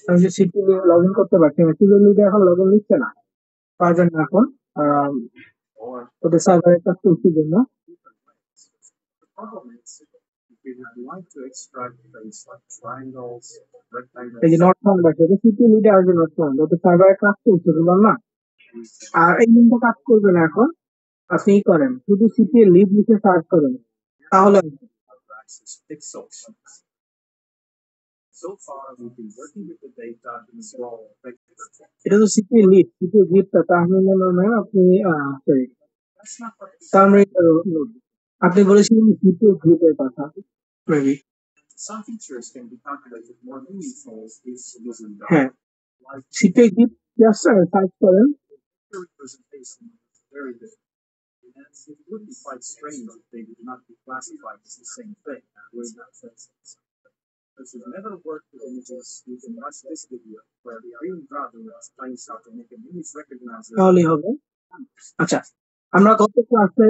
আমি যে city log in করতে পারছি না, সিটি লিডে এখন লগ ইন নিচ্ছে না, পারবেন না এখন। আহ, ওদের সার্ভারের কাজ চলছে জন্য। এই যে নট ফাউন্ড আছে, সিটি লিডে আসবে নট ফাউন্ড, ওদের সার্ভারের কাজ চলছে, বুঝলাম না। আর এই লিঙ্কটা কাজ করবে না এখন। আপনি করেন শুধু সিটি লিড লিখে সার্চ করেন, তাহলে আসবে। এটা তো সিটি লিড, সিটি লিডটা তাহমিনের নামে আপনি সরি তামিমের নোট। আপনি বলেছিলেন সিটি গ্রিপের কথা, মেবি। হ্যাঁ, সিটি গ্রিপ জাস্ট সার্চ করেন। তাহলেই হবে। আচ্ছা, আমরা গত ক্লাসে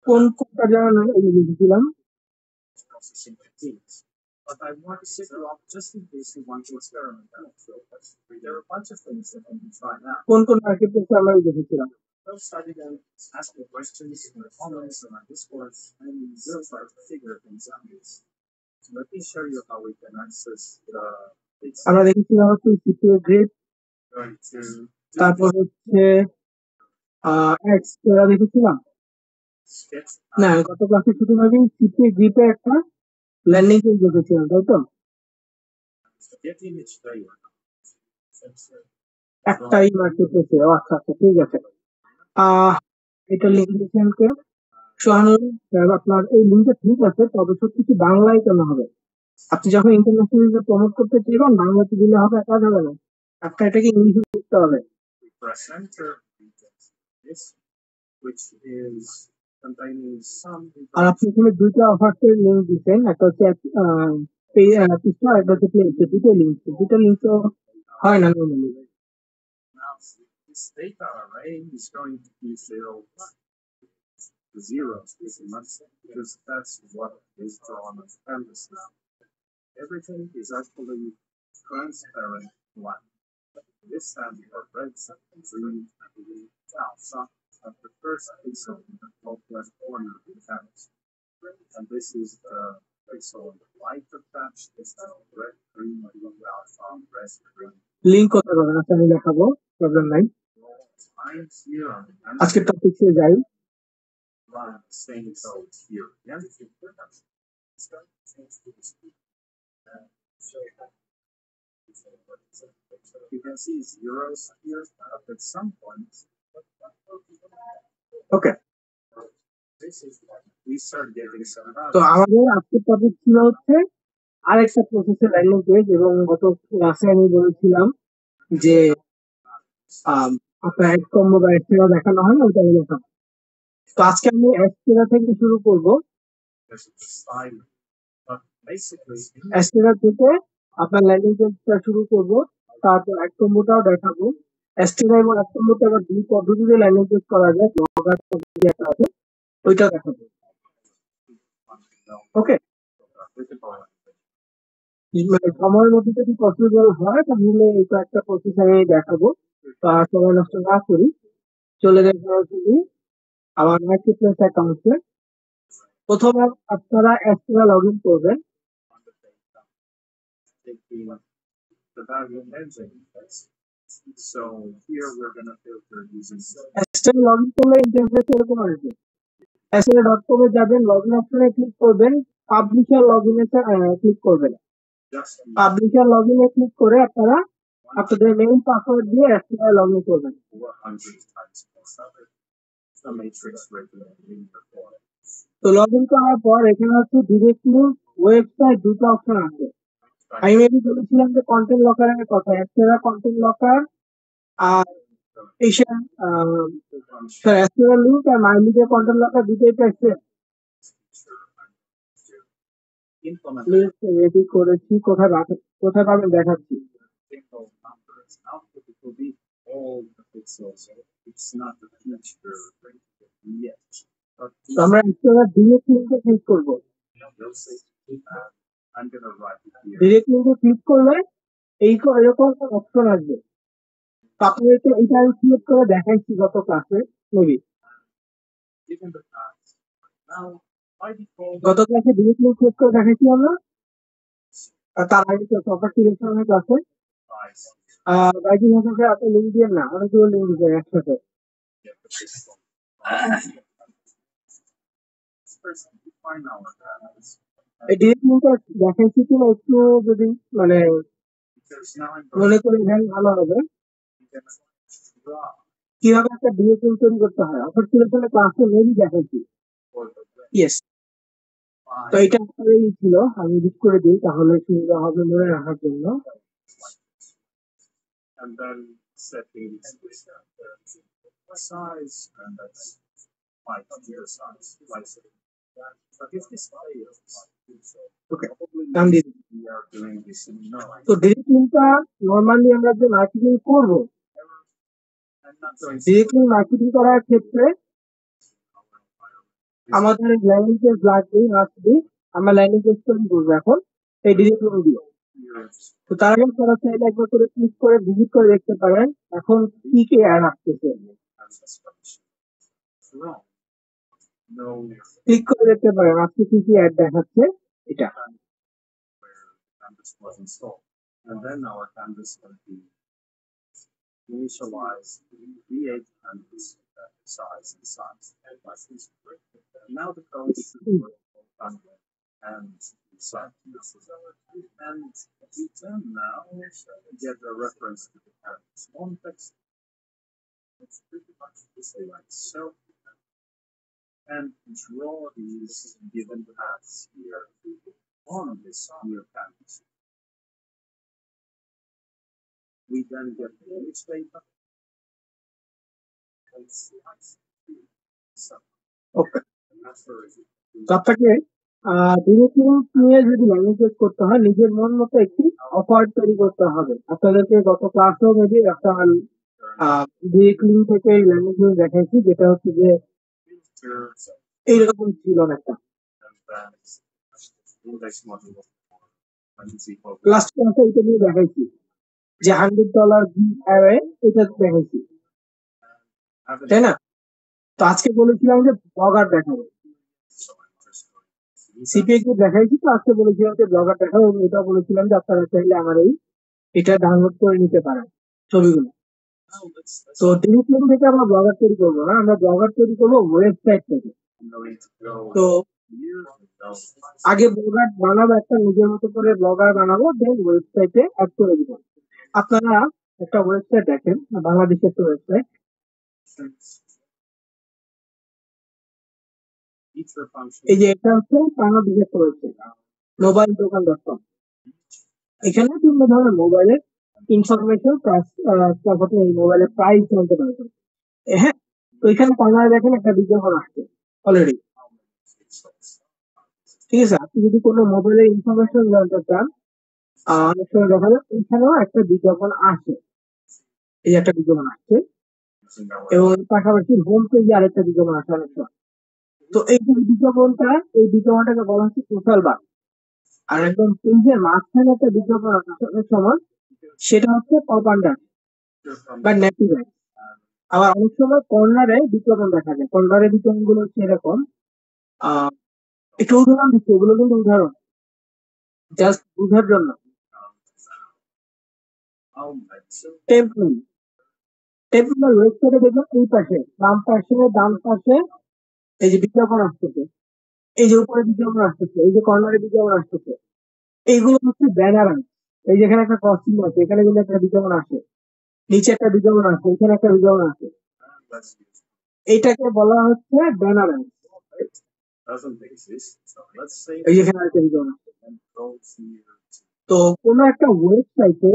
কোন কোনটা যেন লিখেছিলাম? কোন কোন আর্কিটেকচার আমরা দেখেছিলাম? আমরা দেখেছিলাম হচ্ছে সিপিএ গ্রিড, তারপর হচ্ছে এক্সটেরা দেখেছিলাম। না, গত ক্লাসে শুধুমাত্র সিপিএ গ্রিপে একটা ল্যান্ডিং পেজ দেখেছিলাম, তাই তো? একটাই মার্কেটপ্লেসে। আচ্ছা আচ্ছা, ঠিক আছে। এটা লিঙ্ক দিয়েছেন কে? সোহানুর সাহেব, আপনার এই লিঙ্কটা ঠিক আছে, তবে সবকিছু বাংলায় কেন হবে? আপনি যখন ইন্টারন্যাশনাল প্রমোট করতে চাইবেন বাংলাতে দিলে হবে, কাজ হবে না। আপনার এটাকে ইংলিশে লিখতে হবে। আর আপনি এখানে দুইটা অফার্সের লিঙ্ক দিচ্ছেন, একটা হচ্ছে পিস্টো, একটা হচ্ছে প্লে, দুটো লিঙ্ক তো হয় না নর্মালি। লিঙ্ক করতে পারবেন, আচ্ছা আমি দেখাবো, প্রবলেম নাই। আজকে টপিকে যাই। ওকে, তো আমাদের আজকের টপিক ছিল হচ্ছে আরেকটা প্রসেসের ল্যান্ডিং পেজ, এবং গত ক্লাসে আমি বলেছিলাম যে আপনার এক কম্বো বা এক্সট্রা দেখানো হয় না, ওইটা আমি দেখাবো। তো আজকে আমি এক্সট্রা থেকে শুরু করব। এক্সট্রা থেকে আপনার ল্যান্ডিং পেজটা শুরু করব, তারপর এক কম্বোটাও দেখাবো। এক্সট্রা এবং এক কম্বোতে আবার দুই পদ্ধতিতে ল্যান্ডিং পেজ করা যায়, ব্লগার পদ্ধতি একটা আছে, ওইটা দেখাবো। ওকে, সময়ের মধ্যে যদি পসিবল হয় তাহলে এটা একটা প্রসেস আমি দেখাবো। তো আর সময় নষ্ট না করি, চলে যাই সরাসরি আমার মার্কেটপ্লেস অ্যাকাউন্টে। প্রথমে আপনারা এক্সট্রা লগ ইন করবেন। এক্সট্রা লগ ইন করলে ইন্টারফেস এরকম আসবে। এক্সট্রা.com এ যাবেন, লগ ইন অপশনে ক্লিক করবেন, publisher log in a click করবেন। পাবলিশার লগ ইনে ক্লিক করে আপনারা আপনাদের মেইল পাসওয়ার্ড দিয়ে এক্সট্রা লগ ইন করবেন। তো লগ ইন করার পর এখানে হচ্ছে ডিরেক্টলি ওয়েবসাইট দুটো অপশন আছে। আমি মেবি বলেছিলাম যে কন্টেন্ট লকারের কথা, এক্সট্রা কন্টেন্ট লকার আর এশিয়ান এক্সট্রা লিঙ্ক আর মাই লিঙ্কের কন্টেন্ট লকার দুটোই পাইছে। লিস্ট রেডি করেছি, কোথায় পাবেন দেখাচ্ছি। তো আমরা এক্সট্রা ডিরেক্ট লিঙ্কে ক্লিক করবো। ডিরেক্ট লিঙ্কে ক্লিক করলে এরকম অপশন আসবে। তো আপনাদেরকে এইটা আমি ক্রিয়েট করে দেখাইছি গত ক্লাসে মেবি। গত ক্লাসে ডিরেক্ট লিঙ্ক ক্রিয়েট করে দেখাইছি আমরা। আর তার আগে তো সফটওয়্যার সিলেকশনের ক্লাসে বাইজিং হচ্ছে আপনি লিঙ্ক দিয়ে না, অনেকগুলো লিঙ্ক দিতে একসাথে। এই ডিরেক্ট লিঙ্কটা দেখাইছি কিনা একটু যদি মানে মনে করে দেন ভালো হবে। কিভাবে একটা ডিরেক্ট লিঙ্ক তৈরি করতে হয় সফটওয়্যার সিলেকশনের ক্লাসে মেবি দেখাইছি। ইয়েস। তো এটা আপনারই ছিল, আমি এডিট করে দিই তাহলে সুবিধা হবে মনে রাখার জন্য। ওকে, নাম দিয়ে দিই। তো ডিরেক্ট লিঙ্কটা নরমালি আমরা যে মার্কেটিং করব, ডিরেক্ট লিঙ্ক মার্কেটিং করার ক্ষেত্রে আমাদের ল্যান্ডিং পেজ লাগবে, মাস্ট আমরা ল্যান্ডিং পেজ তৈরি করবো এখন এই ডিরেক্ট লিঙ্ক দিয়ে। তো তার আগে আপনারা চাইলে একবার করে ক্লিক করে ভিজিট করে দেখতে পারেন এখন কি কি অ্যাড আসতেছে। ক্লিক করে দেখতে পারেন আজকে কি কি অ্যাড দেখাচ্ছে এটা। ওকে, তো আপনাকে ডিরেক্ট লিঙ্ক নিয়ে যদি ল্যান্ডিং পেজ করতে হয় নিজের মন মতো একটি অফার তৈরি করতে হবে। আপনাদেরকে গত ক্লাসেও মেবি একটা ডিরেক্ট লিঙ্ক থেকে ল্যান্ডিং পেজ দেখাইছি, যেটা হচ্ছে যে এইরকম ছিল একটা। লাস্ট ক্লাসে এটা নিয়ে দেখাইছি যে $100 গিভঅ্যাওয়ে, এটা দেখাইছি তাই না? তো আজকে বলেছিলাম যে ব্লগার দেখাবো, সিপিএ কে দেখাইছি, তো আজকে বলেছিলাম যে ব্লগার দেখাবো এবং এটা বলেছিলাম যে আপনারা চাইলে আমার এটা ডাউনলোড করে নিতে পারেন ছবিগুলো। তো ডিরেক্ট লিঙ্ক থেকে আমরা ব্লগার তৈরি করবো না, আমরা ব্লগার তৈরি করবো ওয়েবসাইট থেকে। তো আগে ব্লগার বানাবো, একটা নিজের মতো করে ব্লগার বানাবো, দেন ওয়েবসাইটে অ্যাড করে দিব। আপনারা একটা ওয়েবসাইট দেখেন, বাংলাদেশের একটা ওয়েবসাইট, এই যে এটা হচ্ছে বাংলাদেশের একটা ওয়েবসাইট মোবাইল দোকান.com। এখানে বিভিন্ন ধরনের মোবাইলের ইনফরমেশন তারপর এই মোবাইলের প্রাইস জানতে পারবেন। হ্যাঁ, তো এখানে কর্নারে দেখেন একটা বিজ্ঞাপন আসছে অলরেডি। ঠিক আছে, আপনি যদি কোনো মোবাইলের ইনফরমেশন জানতে চান অনেক সময় দেখা যায় এখানেও একটা বিজ্ঞাপন আসে, এই একটা বিজ্ঞাপন আসছে এবং পাশাপাশি হোম পেজে আরেকটা বিজ্ঞাপন আসে অনেক সময়। তো এই যে বিজ্ঞাপনটাকে বলা হচ্ছে সোশ্যাল বার। আর একদম পেজের মাঝখানে একটা বিজ্ঞাপন আসে অনেক সময়, সেটা হচ্ছে পপ আন্ডার বা নেটিভ। আবার অনেক সময় কর্নারে বিজ্ঞাপন দেখা যায়, কর্নারে বিজ্ঞাপন গুলো হচ্ছে এরকম। একটু উদাহরণ দিচ্ছি, এগুলো কিন্তু উদাহরণ জাস্ট বোঝার জন্য। টেম্পল ওয়েবসাইটে দেখবেন এই পাশে ডান পাশে এই যে বিজ্ঞাপন আসতেছে, এই যে উপরে বিজ্ঞাপন আসতেছে, এই যে কর্নারে বিজ্ঞাপন আসতেছে, এইগুলো হচ্ছে ব্যানার। এই যেখানে একটা কস্টিং আছে, এখানে কিন্তু একটা বিজ্ঞাপন আসে, নিচে একটা বিজ্ঞাপন আছে, এখানে একটা বিজ্ঞাপন আছে, এইটাকে বলা হচ্ছে ব্যানার। এই যেখানে একটা বিজ্ঞাপন আছে। তো কোনো একটা ওয়েবসাইটে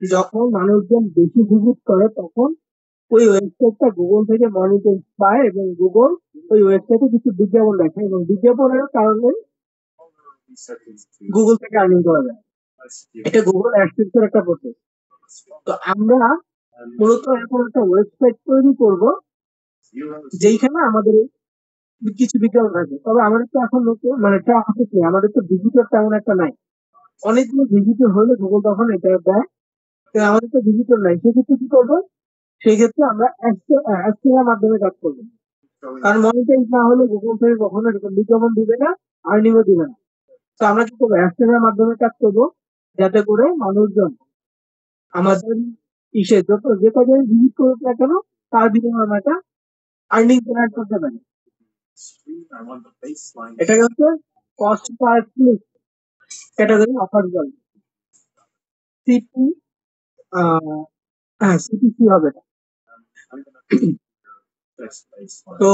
যখন মানুষজন বেশি ভিজিট করে তখন ওই ওয়েবসাইটটা গুগল থেকে মনিটর পায় এবং গুগল ওই ওয়েবসাইটে কিছু বিজ্ঞাপন দেখে এবং বিজ্ঞাপনের কারণে গুগল থেকে আর্নিং করা যায়। এটা গুগল অ্যাডসেন্সের একটা প্রসেস। তো আমরা মূলত এখন একটা ওয়েবসাইট তৈরি করব যেখানে আমাদের কিছু বিজ্ঞাপন থাকে। তবে আমাদের তো এখন নতুন মানে ট্রাফিক নেই, আমাদের তো ভিজিটর তেমন একটা নাই। অনেকগুলো ভিজিটর হলে গুগল তখন এটা দেয়। তো আমাদের তো ভিজিটর নাই, সেক্ষেত্রে কি করবো? সেক্ষেত্রে আমরা অ্যাডসের মাধ্যমে কাজ করবো। কারণ মনিটাইজ না হলে গুগল থেকে কখনো এরকম বিজ্ঞাপন দিবে না, আর্নিংও দিবে না। তো আমরা কি করবো? অ্যাডসের মাধ্যমে কাজ করবো, যাতে করে মানুষজন আমাদের যত যে কজন ভিজিট করুক না কেন, তার বিনিময়ে আমরা একটা আর্নিং জেনারেট করতে পারি। এটাকে হচ্ছে cost per click category offer বলে। সিপি হ্যাঁ, সিপিসি হবে এটা। তো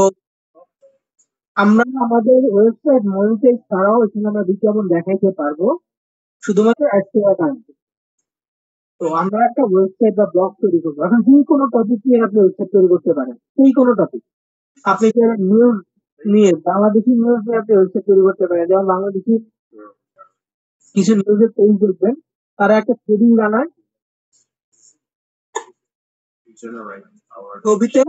আমরা আমাদের ওয়েবসাইট মনিটাইজ ছাড়াও এখানে আমরা বিজ্ঞাপন দেখাইতে পারবো, শুধুমাত্র অ্যাড করার কারণে। তো আমরা একটা ওয়েবসাইট বা ব্লগ তৈরি করবো। এখন যে কোনো টপিক নিয়ে আপনি ওয়েবসাইট তৈরি করতে পারেন, সেই কোনো টপিক। আপনি চাইলে নিউজ নিয়ে, বাংলাদেশি নিউজ নিয়ে আপনি ওয়েবসাইট তৈরি করতে পারেন। যেমন বাংলাদেশি কিছু নিউজের পেজ দেখবেন, তারা একটা ছবি বানায়, ছবিতে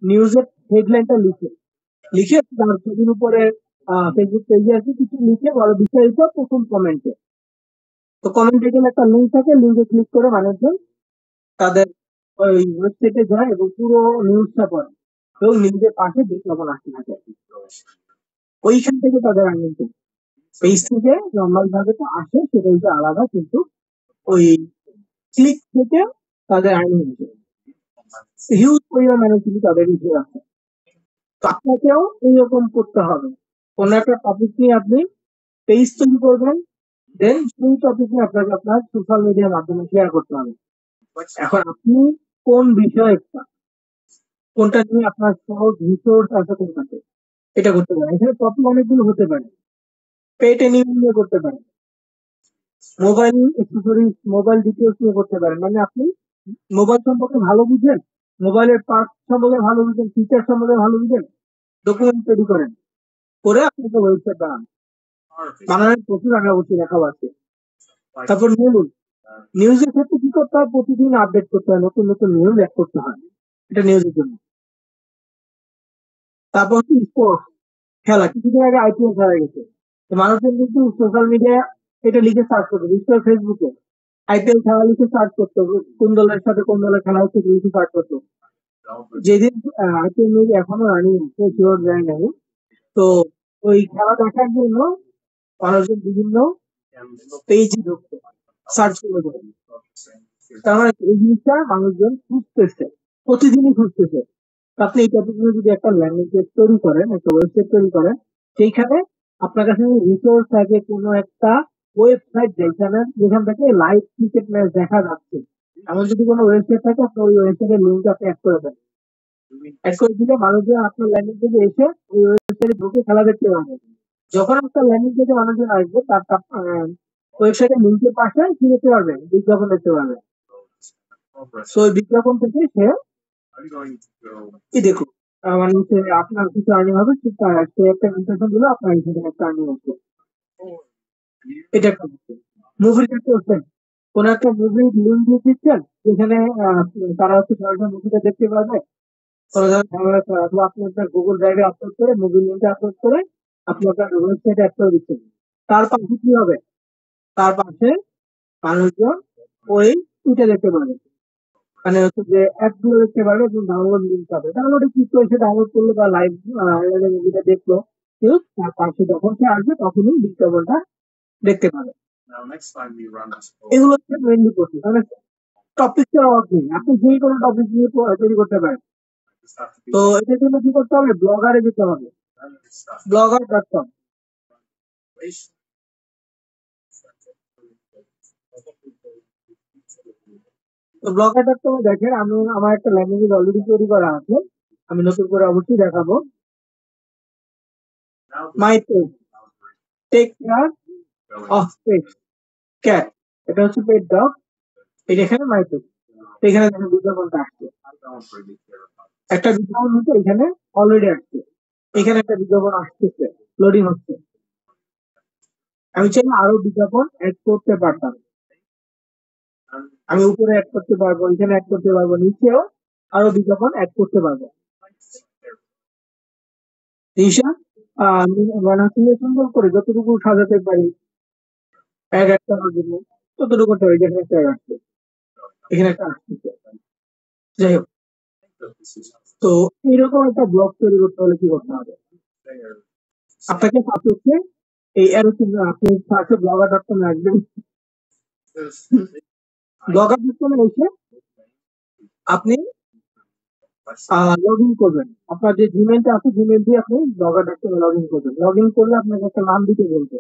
নিউজের হেডলাইনটা লিখে তার ছবির উপরে ফেসবুক পেজে আছে কিছু লিখে বড় বিস্তারিত প্রথম কমেন্টে। তো কমেন্টে গেলে একটা লিঙ্ক থাকে, লিঙ্কে ক্লিক করে মানুষজন তাদের ওই ওয়েবসাইটে যায় এবং পুরো নিউজটা পড়ে, এবং নিউজের পাশে বিজ্ঞাপন আসতে থাকে। ওইখান থেকে তাদের আর্নিং করে। পেজ থেকে নর্মাল ভাবে তো আসে, সেটা হচ্ছে আলাদা, কিন্তু ওই ক্লিক থেকে তাদের আর্নিং হচ্ছে হিউজ পরিমাণ মানুষ কিন্তু তাদের ইসে আছে। তো আপনাকেও এইরকম করতে হবে। কোন একটা টপিক নিয়ে আপনি পেজ তৈরি করবেন, দেন সেই টপিক নিয়ে আপনাকে আপনার সোশ্যাল মিডিয়ার মাধ্যমে শেয়ার করতে হবে। এখন আপনি কোন বিষয়টা, কোনটা নিয়ে আপনার সহজ রিসোর্স আছে কোনটাতে, এটা করতে পারেন। এখানে টপিক অনেকগুলো হতে পারে। পেট এনিমেল নিয়ে করতে পারেন, মোবাইল অ্যাক্সেসরিজ, মোবাইল ডিটেলস নিয়ে করতে পারেন। মানে আপনি মোবাইল সম্পর্কে ভালো বুঝেন, মোবাইলের পার্ট সম্পর্কে ভালো বুঝেন, ফিচার সম্পর্কে ভালো বুঝেন, ডকুমেন্ট তৈরি করেন, করে আপনি একটা ওয়েবসাইট বানান। বানানোর প্রচুর আগে অবশ্যই লেখাও আছে। তারপর নিউজ, নিউজের ক্ষেত্রে কি করতে হয়? প্রতিদিন আপডেট করতে হয়, নতুন নতুন নিউজ অ্যাড করতে হয়, এটা নিউজের জন্য। তারপর হচ্ছে স্পোর্টস, খেলা। কিছুদিন আগে আইপিএল খেলা গেছে, তো মানুষজন কিন্তু সোশ্যাল মিডিয়া এটা লিখে সার্চ করতো, বিশেষ করে ফেসবুকে আইপিএল খেলা লিখে সার্চ করতো, কোন দলের সাথে কোন দলের খেলা হচ্ছে লিখে সার্চ করতো। যেদিন আইপিএল মেবি এখনো রানিং আছে, শিওর যায় নাই। তো ওই খেলা দেখার জন্য মানুষজন বিভিন্ন পেজে ঢুকতো, সার্চ করে দেয়। তার মানে এই জিনিসটা মানুষজন খুঁজতেছে, প্রতিদিনই খুঁজতেছে। তো আপনি এই টপিক নিয়ে যদি একটা ল্যান্ডিং পেজ তৈরি করেন, একটা ওয়েবসাইট তৈরি করেন, সেইখানে আপনার কাছে রিসোর্স থাকে, কোনো একটা ওয়েবসাইট যেখানে যেখান থেকে লাইভ ক্রিকেট ম্যাচ দেখা যাচ্ছে, এমন যদি কোনো ওয়েবসাইট থাকে, আপনি ওই ওয়েবসাইটের লিঙ্ক আপনি অ্যাড করে দেন। অ্যাড করে দিলে মানুষজন আপনার ল্যান্ডিং পেজে এসে ওই ওয়েবসাইটে ঢুকে খেলা দেখতে পাবে। যখন আপনার ল্যান্ডিং পেজে মানুষজন আসবে, তার ওয়েবসাইটের লিঙ্কের পাশে কি দেখতে পারবে? বিজ্ঞাপন দেখতে পারবে। তো ওই বিজ্ঞাপন থেকে সে কি দেখুন, মানে হচ্ছে আপনার কিছু আর্নিং হবে, সে একটা ইমপ্রেশন দিল, আপনার এখানে একটা আর্নিং হচ্ছে। এটা একটা মুভির ক্ষেত্রে হচ্ছে কোন একটা মুভির লিঙ্ক দিয়ে দিচ্ছেন, যেখানে তারা হচ্ছে সরাসরি মুভিটা দেখতে পারবে। কোনো ধরনের ঝামেলা ছাড়া, অথবা আপনি আপনার গুগল ড্রাইভে আপলোড করে, মুভির লিঙ্কটা আপলোড করে আপনি আপনার ওয়েবসাইটে অ্যাড করে দিচ্ছেন। তার পাশে কি হবে? তার পাশে মানুষজন ওই টুইটা দেখতে পারবে, মানে হচ্ছে যে অ্যাড গুলো দেখতে পারবে এবং ডাউনলোড লিঙ্ক পাবে। ডাউনলোডে ক্লিক করে সে ডাউনলোড করলো বা লাইভ মুভিটা দেখলো, কেউ তার পাশে যখন সে আসবে তখনই বিজ্ঞাপনটা দেখতে পাবে। এগুলো হচ্ছে মেনলি প্রসেস। মানে টপিকটার অভাব নেই, আপনি যে কোনো টপিক নিয়ে তৈরি করতে পারেন। তো এটার জন্য কি করতে হবে? ব্লগারে যেতে হবে, blogger.com। তো blogger.com দেখেন, আমি আমার একটা ল্যান্ডিং পেজ অলরেডি তৈরি করা আছে, আমি নতুন করে অবশ্যই দেখাবো। My page, take care of pet cat, এটা হচ্ছে পেট ডগ। এটা এখানে মাই পেজ, এখানে দেখেন বিজ্ঞাপনটা আসছে, একটা বিজ্ঞাপন হচ্ছে এখানে অলরেডি আসছে, এখানে একটা বিজ্ঞাপন আসতেছে, লোডিং হচ্ছে। আমি চাইলে আরো বিজ্ঞাপন অ্যাড করতে পারতাম, আমি উপরে অ্যাড করতে পারবো, এখানে অ্যাড করতে পারবো, নিচেও আরো বিজ্ঞাপন অ্যাড করতে পারবো। জিনিসটা মানে হচ্ছে যে সুন্দর করে যতটুকু সাজাতে পারি অ্যাড একটা করার জন্য ততটুকু করতে পারি। যেখানে একটা অ্যাড আসছে, এখানে একটা আসতেছে, যাই হোক। তো এইরকম একটা ব্লগ তৈরি করতে হলে কি করতে হবে? আপনাকে ফার্স্ট হচ্ছে এই অ্যারো চিহ্ন, আপনি ফার্স্টে ব্লগার ডট কম রাখবেন। ব্লগার ডট কমে এসে আপনি লগ ইন করবেন। আপনার যে জিমেলটা আছে জিমেল দিয়ে আপনি ব্লগার ডট কমে লগ ইন করবেন। লগ ইন করলে আপনাকে একটা নাম দিতে বলবে।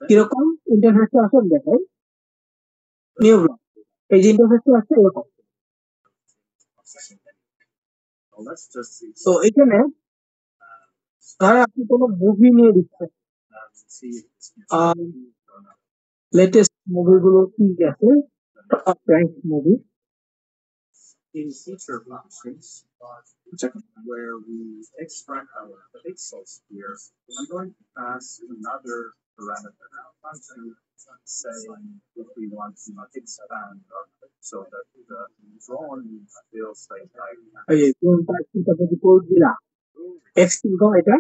কিরকম ইন্টারফেসটা আসলে দেখায় নিউ ব্লগ। এই যে ইন্টারফেসটা আছে এরকম। তো এখানে ধরেন আপনি কোনো মুভি নিয়ে দিচ্ছেন, লেটেস্ট মুভিগুলো কি আছে, প্র্যাঙ্ক মুভি। এই যে কোনটা চিন্তা থেকে গোজিলা এক্স কিংকং, এটা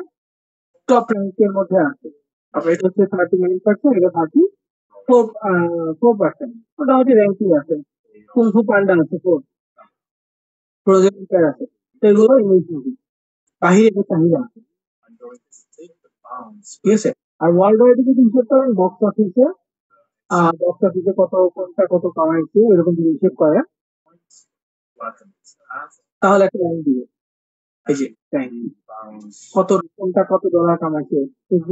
টপ র্যাঙ্কের মধ্যে আছে। তারপর এটা হচ্ছে 39%, এটা 34%, মোটামুটি র্যাঙ্কিং আছে। কুংফু পান্ডা আছে 4, প্রজেক্টার আছে। তো এগুলো ইংলিশ মুভি, বাহিরে এটা চাহিদা আছে, ঠিক আছে। আর ওয়ার্ল্ড ওয়াইড যদি হিসেব করেন বক্স অফিসে কত কোনটা কত কামাইছে এরকম যদি হিসেব করে তাহলে একটা র্যাঙ্ক দিবে। এই যে র্যাঙ্ক কত, কোনটা কত ডলার কামাইছে,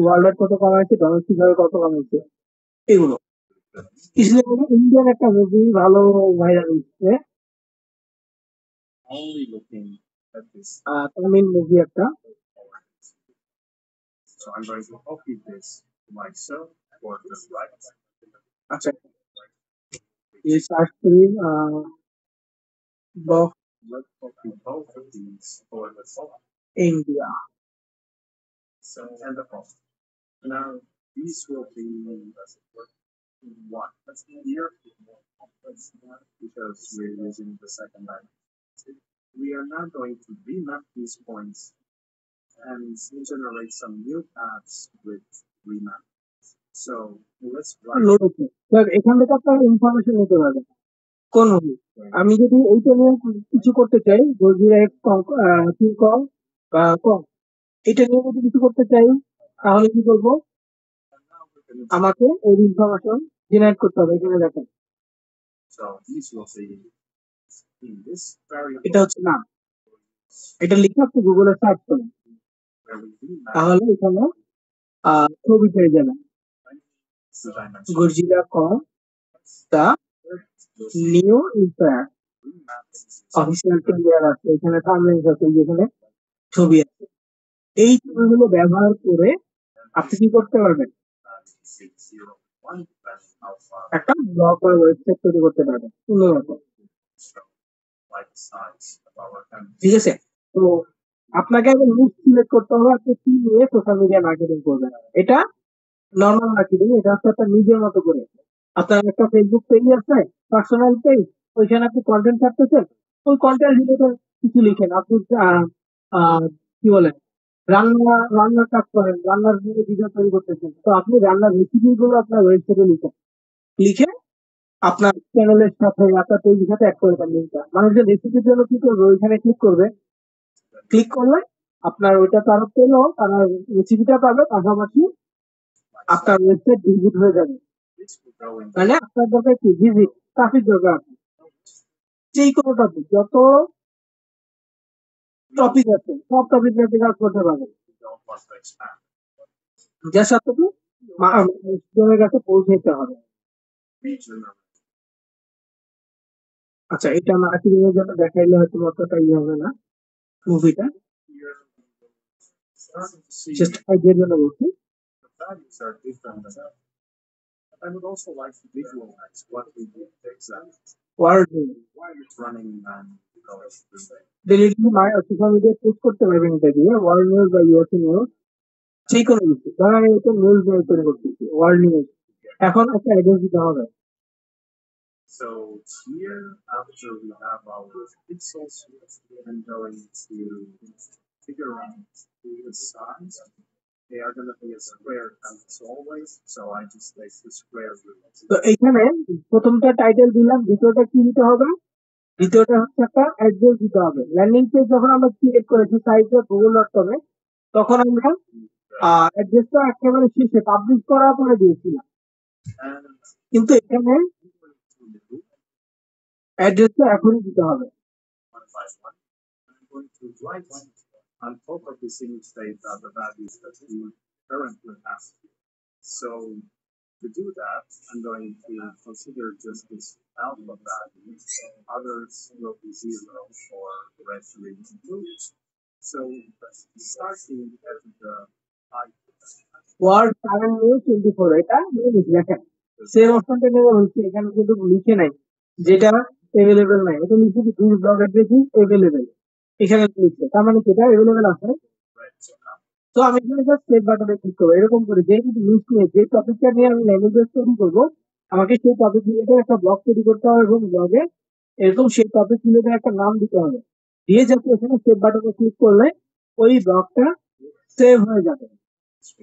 ওয়ার্ল্ড ওয়াইড কত কামাইছে, ডোমেস্টিক ভাবে কত কামাইছে, এগুলো। কিছুদিন আগে ইন্ডিয়ান একটা মুভি ভালো ভাইরাল হচ্ছে, তামিল মুভি একটা। আচ্ছা, এই সার্চ করি বক্স ইন্ডিয়া। লোড হচ্ছে। দেখ, এখান থেকে আপনার ইনফরমেশন নিতে পারবেন কোন মুভি। আমি যদি এইটা নিয়ে কিছু করতে চাই, গজিরা এক্স কিং বা কং, এটা নিয়ে যদি কিছু করতে চাই তাহলে কি করবো? আমাকে এই ইনফরমেশন জেনারেট করতে হবে। এখানে দেখেন, এটা হচ্ছে নাম, এটা লিখে আপনি গুগলে সার্চ করেন, তাহলে এখানে ছবি পেয়ে যাবেন। Godzilla Kong the new empire official trailer আছে, এখানে থাম্বনেল আছে, যেখানে ছবি আছে। এই ছবিগুলো ব্যবহার করে আপনি কি করতে পারবেন? একটা ব্লগ বা ওয়েবসাইট তৈরি করতে পারবেন সুন্দর মতো, ঠিক আছে। তো আপনাকে আগে নিউজ সিলেক্ট করতে হবে আপনি কি নিয়ে সোশ্যাল মিডিয়া মার্কেটিং করবেন। এটা নর্মাল মার্কেটিং, এটা হচ্ছে আপনার নিজের মতো করে। আপনার একটা ফেসবুক পেজ আছে, পার্সোনাল পেজ, ওইখানে আপনি কন্টেন্ট ছাড়তেছেন, ওই কন্টেন্ট রিলেটেড কিছু লিখেন। আপনি কি বলেন, রান্নার কাজ করেন, রান্নার নিয়ে ভিডিও তৈরি করতেছেন, তো আপনি রান্নার রেসিপি গুলো আপনার ওয়েবসাইটে লিখেন, লিখে আপনার চ্যানেলের সাথে আপনার পেজের সাথে অ্যাড করে দেন লিঙ্কটা। মানুষের রেসিপির জন্য কি করবে, ওইখানে ক্লিক করবে, ক্লিক করলে আপনার ওইটা তারা পেলো, তারা রেসিপিটা পাবে, পাশাপাশি আপনার ওয়েবসাইট ভিজিট হয়ে যাবে। মানে আপনার দরকার কি ভিজিট, ট্রাফিক দরকার আছে। যেই কোনো টপিক, যত টপিক আছে সব টপিক নিয়ে আপনি কাজ করতে পারবেন। জাস্ট আপনাকে জনের কাছে পৌঁছাইতে হবে। আচ্ছা, এটা মার্কেটিং এর জন্য দেখাইলে হয়তো অতটা ইয়ে হবে না মুভিটা, জাস্ট আইডিয়ার জন্য বলছি। ওয়ার্ল্ড ডেইলি সোশ্যাল মিডিয়ায় পোস্ট করতে পারবেন এটা দিয়ে, ওয়ার্ল্ড নিউজ বা ইউএসএ নিউজ, যে কোনো কিছু। ধরেন আমি এটা নিউজ নিয়ে তৈরি করতেছি, ওয়ার্ল্ড নিউজ, এখন একটা অ্যাড্রেস দিতে হবে। তো এইখানে প্রথমটা টাইটেল দিলাম, দ্বিতীয়টা কি দিতে হবে? দ্বিতীয়টা হচ্ছে একটা অ্যাড্রেস দিতে হবে। ল্যান্ডিং পেজ যখন আমরা ক্রিয়েট করেছি সাইটে গুগল.com এ, তখন আমরা অ্যাড্রেসটা একেবারে শেষে পাবলিশ করার পরে দিয়েছিলাম, কিন্তু এখানে অ্যাড্রেসটা এখনই দিতে হবে। ওয়ার্ড 7/24 এটা দেখেন সেম অপশনটা নেওয়া হচ্ছে, এখানে কিন্তু লিখে নাই যেটা এভেলেবেল নাই, এটা লিখে this blog address is available, এখানে লিখছে, তার মানে কি এটা এভেলেবেল আছে। তো আমি এখানে জাস্ট সেভ বাটনে ক্লিক করবো, এরকম করে যে নিউজ নিয়ে যে টপিকটা নিয়ে আমি ল্যান্ডিং পেজ তৈরি করবো, আমাকে সেই টপিক রিলেটেড একটা ব্লগ তৈরি করতে হবে এবং ব্লগে এরকম সেই টপিক রিলেটেড একটা নাম দিতে হবে, দিয়ে যাতে এখানে সেভ বাটনে ক্লিক করলে ওই ব্লগটা সেভ হয়ে যাবে।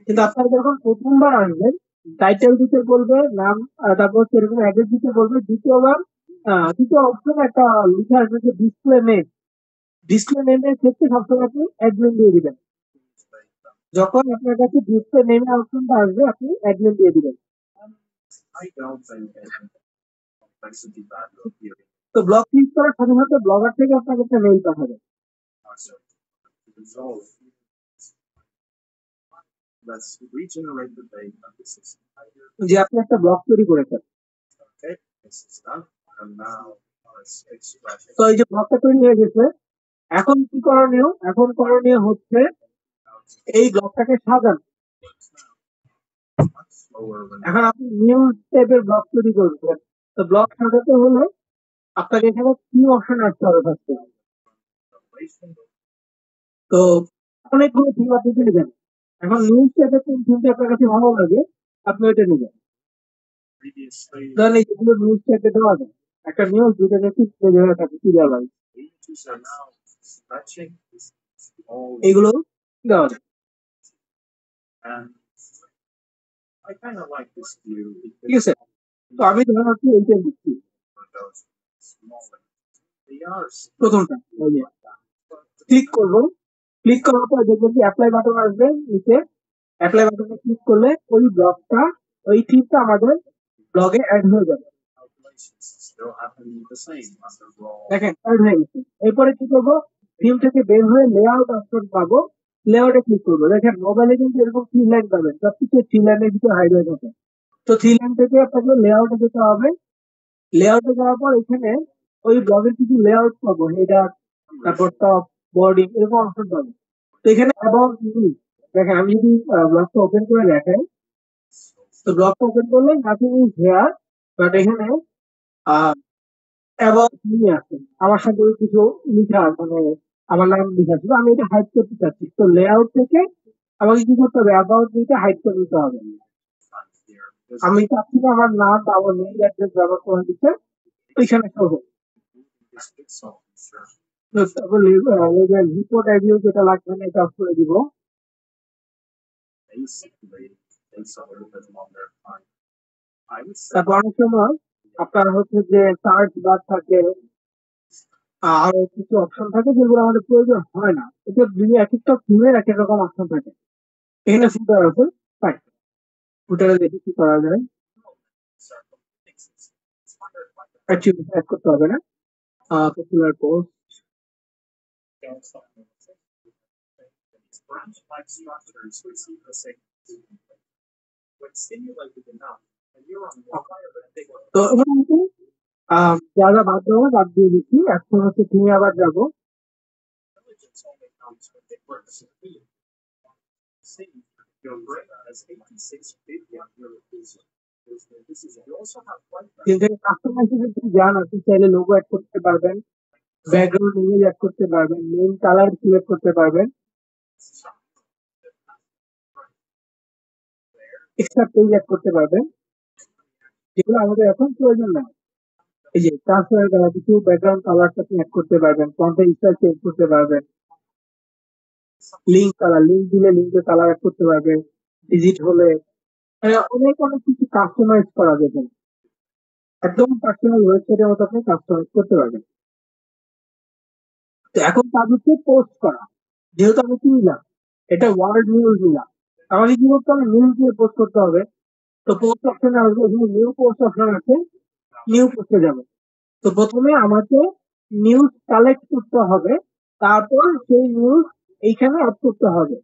কিন্তু আপনারা যখন প্রথমবার আসবেন টাইটেল দিতে বলবে, নাম, তারপর সেরকম অ্যাড্রেস দিতে বলবে, দ্বিতীয় অপশন একটা লিখে আসবে যে ডিসপ্লে নেম। ডিসপ্লে নেমের ক্ষেত্রে সবসময় আপনি অ্যাডমিন দিয়ে দিবেন। যখন আপনার কাছে ডিসপ্লে নেমের অপশনটা আসবে আপনি অ্যাডমিন দিয়ে দিবেন। তো ব্লগ ক্লিক করার সাথে সাথে ব্লগার থেকে আপনাকে একটা মেইল পাঠাবে, যে আপনি একটা ব্লগ তৈরি করেছেন। তো এই যে ব্লগটা তৈরি হয়ে গেছে, এখন কি করণীয়? এখন করণীয় হচ্ছে এই ব্লগটাকে সাজান। এখন আপনি নিউজ টাইপের ব্লগ তৈরি করবেন, তো ব্লগ সাজাতে হলে আপনাকে এখানে কি অপশন আসতে হবে ফার্স্টে। তো অনেকগুলো থিম আপনি পেয়ে যাবেন। এখন নিউজ টাইপের কোন থিমটা আপনার কাছে ভালো লাগে আপনি ওইটা নেবেন। ধরেন এই যেগুলো নিউজ টাইপে দেওয়া যায়, একটা নিউজ দুটো থেকে হয়ে থাকে সিরিয়াল ওয়াইজ, এগুলো দেওয়া যায়। ঠিক আছে, তো আমি ধরেন হচ্ছে এইটাই দিচ্ছি প্রথমটা, ক্লিক করবো, ক্লিক করার পর দেখবেন যে অ্যাপ্লাই বাটন আসবে নিচে, অ্যাপ্লাই বাটনে ক্লিক করলে ওই ব্লগটা, ওই থিমটা আমাদের ব্লগে অ্যাড হয়ে যাবে। দেখেন অ্যাড হয়ে গেছে। এরপরে কি করবো, থিম থেকে বের হয়ে লেআউট অপশন পাবো, লেআউটে ক্লিক করবো। দেখেন মোবাইলে কিন্তু এরকম থ্রি লাইন পাবেন, সবকিছু থ্রি লাইনের ভিতরে হাইড হয়ে থাকে। তো থ্রি লাইন থেকে আপনাকে লেআউটে যেতে হবে, লেআউটে যাওয়ার পর এখানে ওই ব্লগের কিছু লেআউট পাবো, হেডার, তারপর টপ, বডি, এরকম অপশন পাবো। তো এখানে অ্যাবাউট মি, দেখেন আমি যদি ব্লগটা ওপেন করে দেখাই, তো ব্লগটা ওপেন করলে নাথিং ইজ হেয়ার, বাট এখানে অ্যাবাউট মি আছে, আমার সাথে কিছু লিখা, মানে আমার নাম লিখা ছিল, আমি এটা হাইড করতে চাচ্ছি। তো লেআউট থেকে আমাকে কি করতে হবে, অ্যাবাউট মিটা হাইড করে দিতে হবে। আমি চাচ্ছি না আমার নাম বা আমার মেইল অ্যাড্রেস ব্যবহার করে দিতে ওইখানে সহ। তারপর রিপোর্ট আইডিও যেটা লাগবে না এটা অফ করে দিব। তারপর অনেক সময় আপনার হচ্ছে যে সার্চ বার থাকে, আরো কিছু অপশন থাকে যেগুলো আমাদের প্রয়োজন হয় না, এটা এক একটা থিমের এক এক রকম অপশন থাকে। এখানে ফুটার আছে, ফাইন, ফুটারে দেখি কি করা যায়। অ্যাকচুয়ালি অ্যাড করতে হবে না, পপুলার পোস্ট, তো মোটামুটি যা যা বাদ দেবো বাদ দিয়ে দিচ্ছি। এখন হচ্ছে থিমে আবার যাবো। কাস্টমাইজেশন যদি যান আপনি চাইলে লোগো অ্যাড করতে পারবেন, ব্যাকগ্রাউন্ড ইমেজ অ্যাড করতে পারবেন, মেইন কালার সিলেক্ট করতে পারবেন, এক্সট্রা পেজ অ্যাড করতে পারবেন, যেগুলো আমাদের এখন প্রয়োজন নাই। এই যে ট্রান্সপারেন্ট কালার, কিছু ব্যাকগ্রাউন্ড কালার আপনি অ্যাড করতে পারবেন, কন্টেন্ট স্টাইল চেঞ্জ করতে পারবেন। লিঙ্ক দিলে লিঙ্কে কালার অ্যাড করতে পারবে, ভিজিট হলে অনেক অনেক কিছু কাস্টমাইজ করা যাবে, একদম পার্সোনাল ওয়েবসাইটের মতো আপনি কাস্টমাইজ করতে পারবেন। তো এখন কাজ হচ্ছে পোস্ট করা, যেহেতু আমি কি নিলাম, এটা ওয়ার্ল্ড নিউজ নিলাম, আমাকে কি করতে হবে, নিউজ দিয়ে পোস্ট করতে হবে। তো পোস্ট অপশনে আসবে, এখানে নিউ পোস্ট অপশন আছে, নিউ পোস্টে যাবে। তো প্রথমে আমাকে নিউজ কালেক্ট করতে হবে, তারপর সেই নিউজ এইখানে অ্যাড করতে হবে।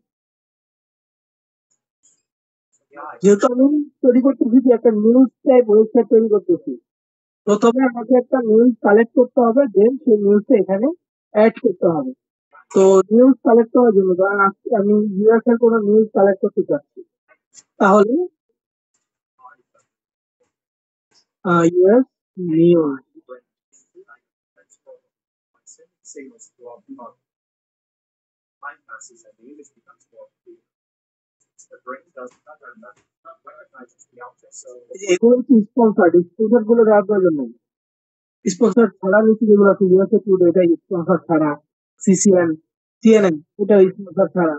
যেহেতু আমি তৈরি করতেছি যে একটা নিউজ টাইপ ওয়েবসাইট তৈরি করতেছি, প্রথমে আমাকে একটা নিউজ কালেক্ট করতে হবে, দেন সেই নিউজটা এখানে অ্যাড করতে হবে। তো নিউজ কালেক্ট করার জন্য ধরেন আজকে আমি ইউএস এর কোনো নিউজ কালেক্ট করতে চাচ্ছি, তাহলে ইউএস নিউজ, এগুলো হচ্ছে স্পন্সার্ড, স্পন্সার গুলো দেওয়ার প্রয়োজন নেই। স্পন্সর ছাড়া নিচে যেগুলো আছে, ইউএসএ টুডে এটা স্পন্সর ছাড়া, সিসিএন, সিএনএন এটা স্পন্সর ছাড়া,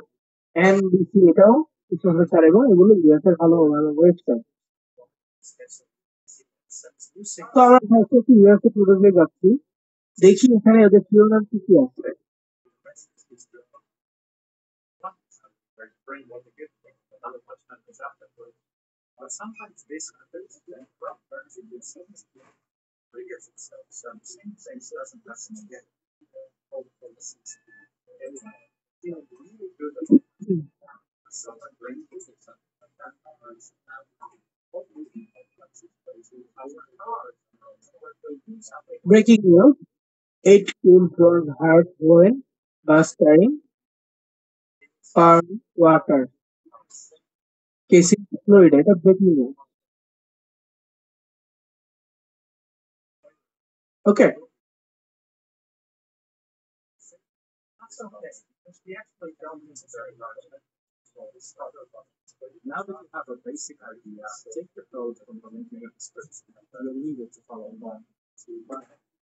এনবিসি এটাও স্পন্সর ছাড়া, এবং এগুলো ইউএস এর ভালো ভালো ওয়েবসাইট। তো আমরা ফার্স্ট হচ্ছে ইউএসএ টুডে দিয়ে যাচ্ছি, দেখি এখানে ওদের শিরোনাম কি কি আছে। Breaking news, 8 killed from hurt when bus carrying farm workers, কেসি ফ্লোরিডা, এটা ব্রেকিং নিউজ। ওকে,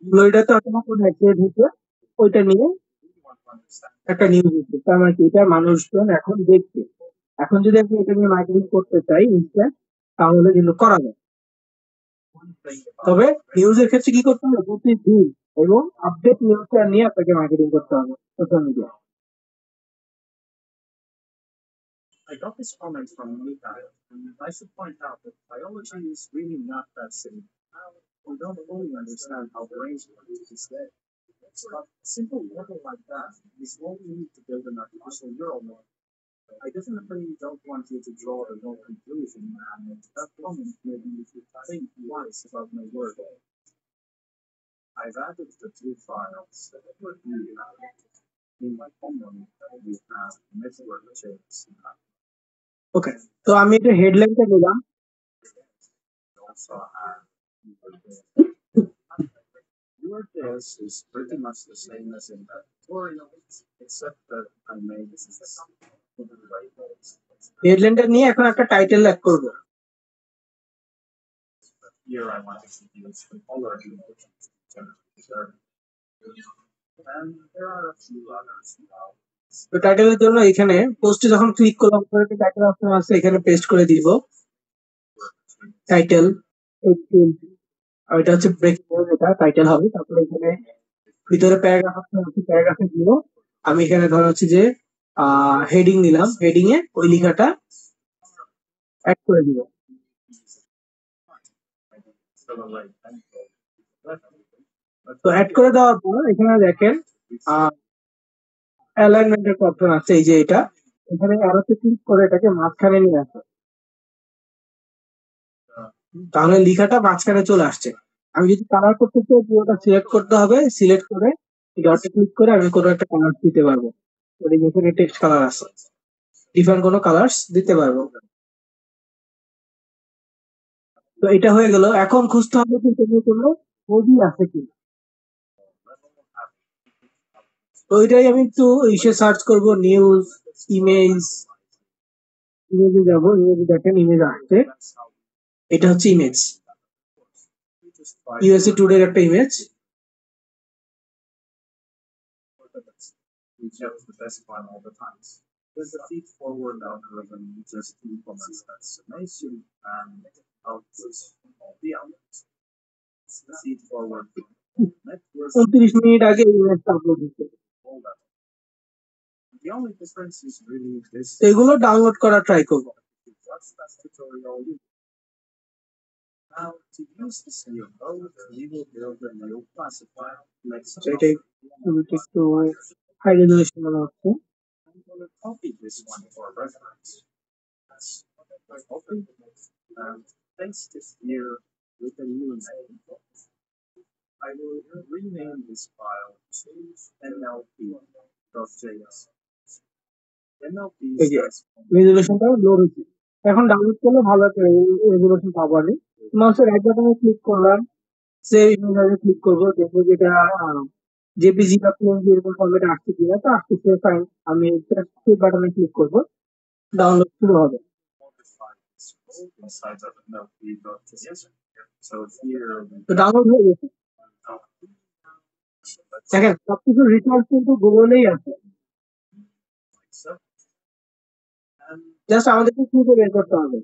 ফ্লোরিডাতে অথবা কোন অ্যাক্সিডেন্ট হয়েছে ওইটা নিয়ে একটা নিউজ হচ্ছে, তার মানে কি এটা মানুষজন এখন দেখছে। এখন যদি আমি এটা নিয়ে মার্কেটিং করতে চাই ইনস্ট্যান্ট, তাহলে কিন্তু করা যায়। তবে নিউজের ক্ষেত্রে কি করতে হবে, প্রতিদিন এবং আপডেট নিউজটা নিয়ে আপনাকে মার্কেটিং করতে হবে সোশ্যাল মিডিয়া। ওকে, তো আমি এটা হেডলাইনটা নিলাম, হেডলাইনটা নিয়ে এখন একটা টাইটেল অ্যাড করব। তো টাইটেলের জন্য এখানে পোস্টে যখন ক্লিক করলাম, টাইটেল অপশন আছে, এখানে পেস্ট করে দিব টাইটেল। আর এটা হচ্ছে ব্রেকিং নিউজ, এটা টাইটেল হবে। তারপরে এখানে ভিতরে প্যারাগ্রাফ অপশন আছে, প্যারাগ্রাফে দিব আমি এখানে ধর হচ্ছে যে হেডিং নিলাম, হেডিং এ ওই লেখাটা অ্যাড করে দিব। তো অ্যাড করে দেওয়ার পর এখানে দেখেন অ্যালাইনমেন্টের অপশন আছে, এই যে এটা, এখানে আরোতে ক্লিক করে এটাকে মাঝখানে নিয়ে আসে, তাহলে লেখাটা মাঝখানে চলে আসছে। আমি যদি কালার করতে চাই, পুরোটা সিলেক্ট করতে হবে, সিলেক্ট করে ডটে ক্লিক করে আমি কোনো একটা কালার দিতে পারবো। যেখানে টেক্সট কালার আছে, ডিফারেন্ট কোনো কালার্স দিতে পারবো। তো এটা হয়ে গেল, এখন খুঁজতে হবে যে এটা নিয়ে কোনো ছবি আছে কি। তো এটাই আমি একটু ইসে সার্চ করব, নিউজ, ইমেজ, ইমেজে যাব, ইমেজে দেখেন ইমেজ আসছে, এটা হচ্ছে ইমেজ, ইউএসএ টুডের একটা image. we chose the best one all the times. Because the feed-forward algorithm just implements that summation and outputs all the outputs. Feed-forward network 29 minute আগে ইমেজটা upload হচ্ছে। all that. The only difference is really this. তো এগুলো download করা try করবো। Watch that tutorial. Now, to use this new code, we will build a new classifier. Next, এটাই ছবিটা একটু হাই রেজলিউশন মনে হচ্ছে। I'm going to copy this one for reference. Copy and paste it here with a new name. I will rename this file to nlp.js. NLP এই যে রেজলিউশনটা load হচ্ছে। এখন download করলে ভালো একটা রেজলিউশন পাবো আমি। মাউসের রাইট বাটনে ক্লিক করলাম, সেভ ইমেজে ক্লিক করবো, দেখবো যেটা জেপিজি বা পিএনজি এরকম ফরম্যাটে আসছে কিনা। তো আসতেছে, ফাইন। আমি সেভ বাটনে ক্লিক করবো, ডাউনলোড শুরু হবে। inside of nlp.js. So here তো ডাউনলোড হয়ে গেছে। দেখেন সবকিছু রিসোর্স কিন্তু গুগলেই আছে, so and জাস্ট আমাদেরকে খুঁজে বের করতে হবে।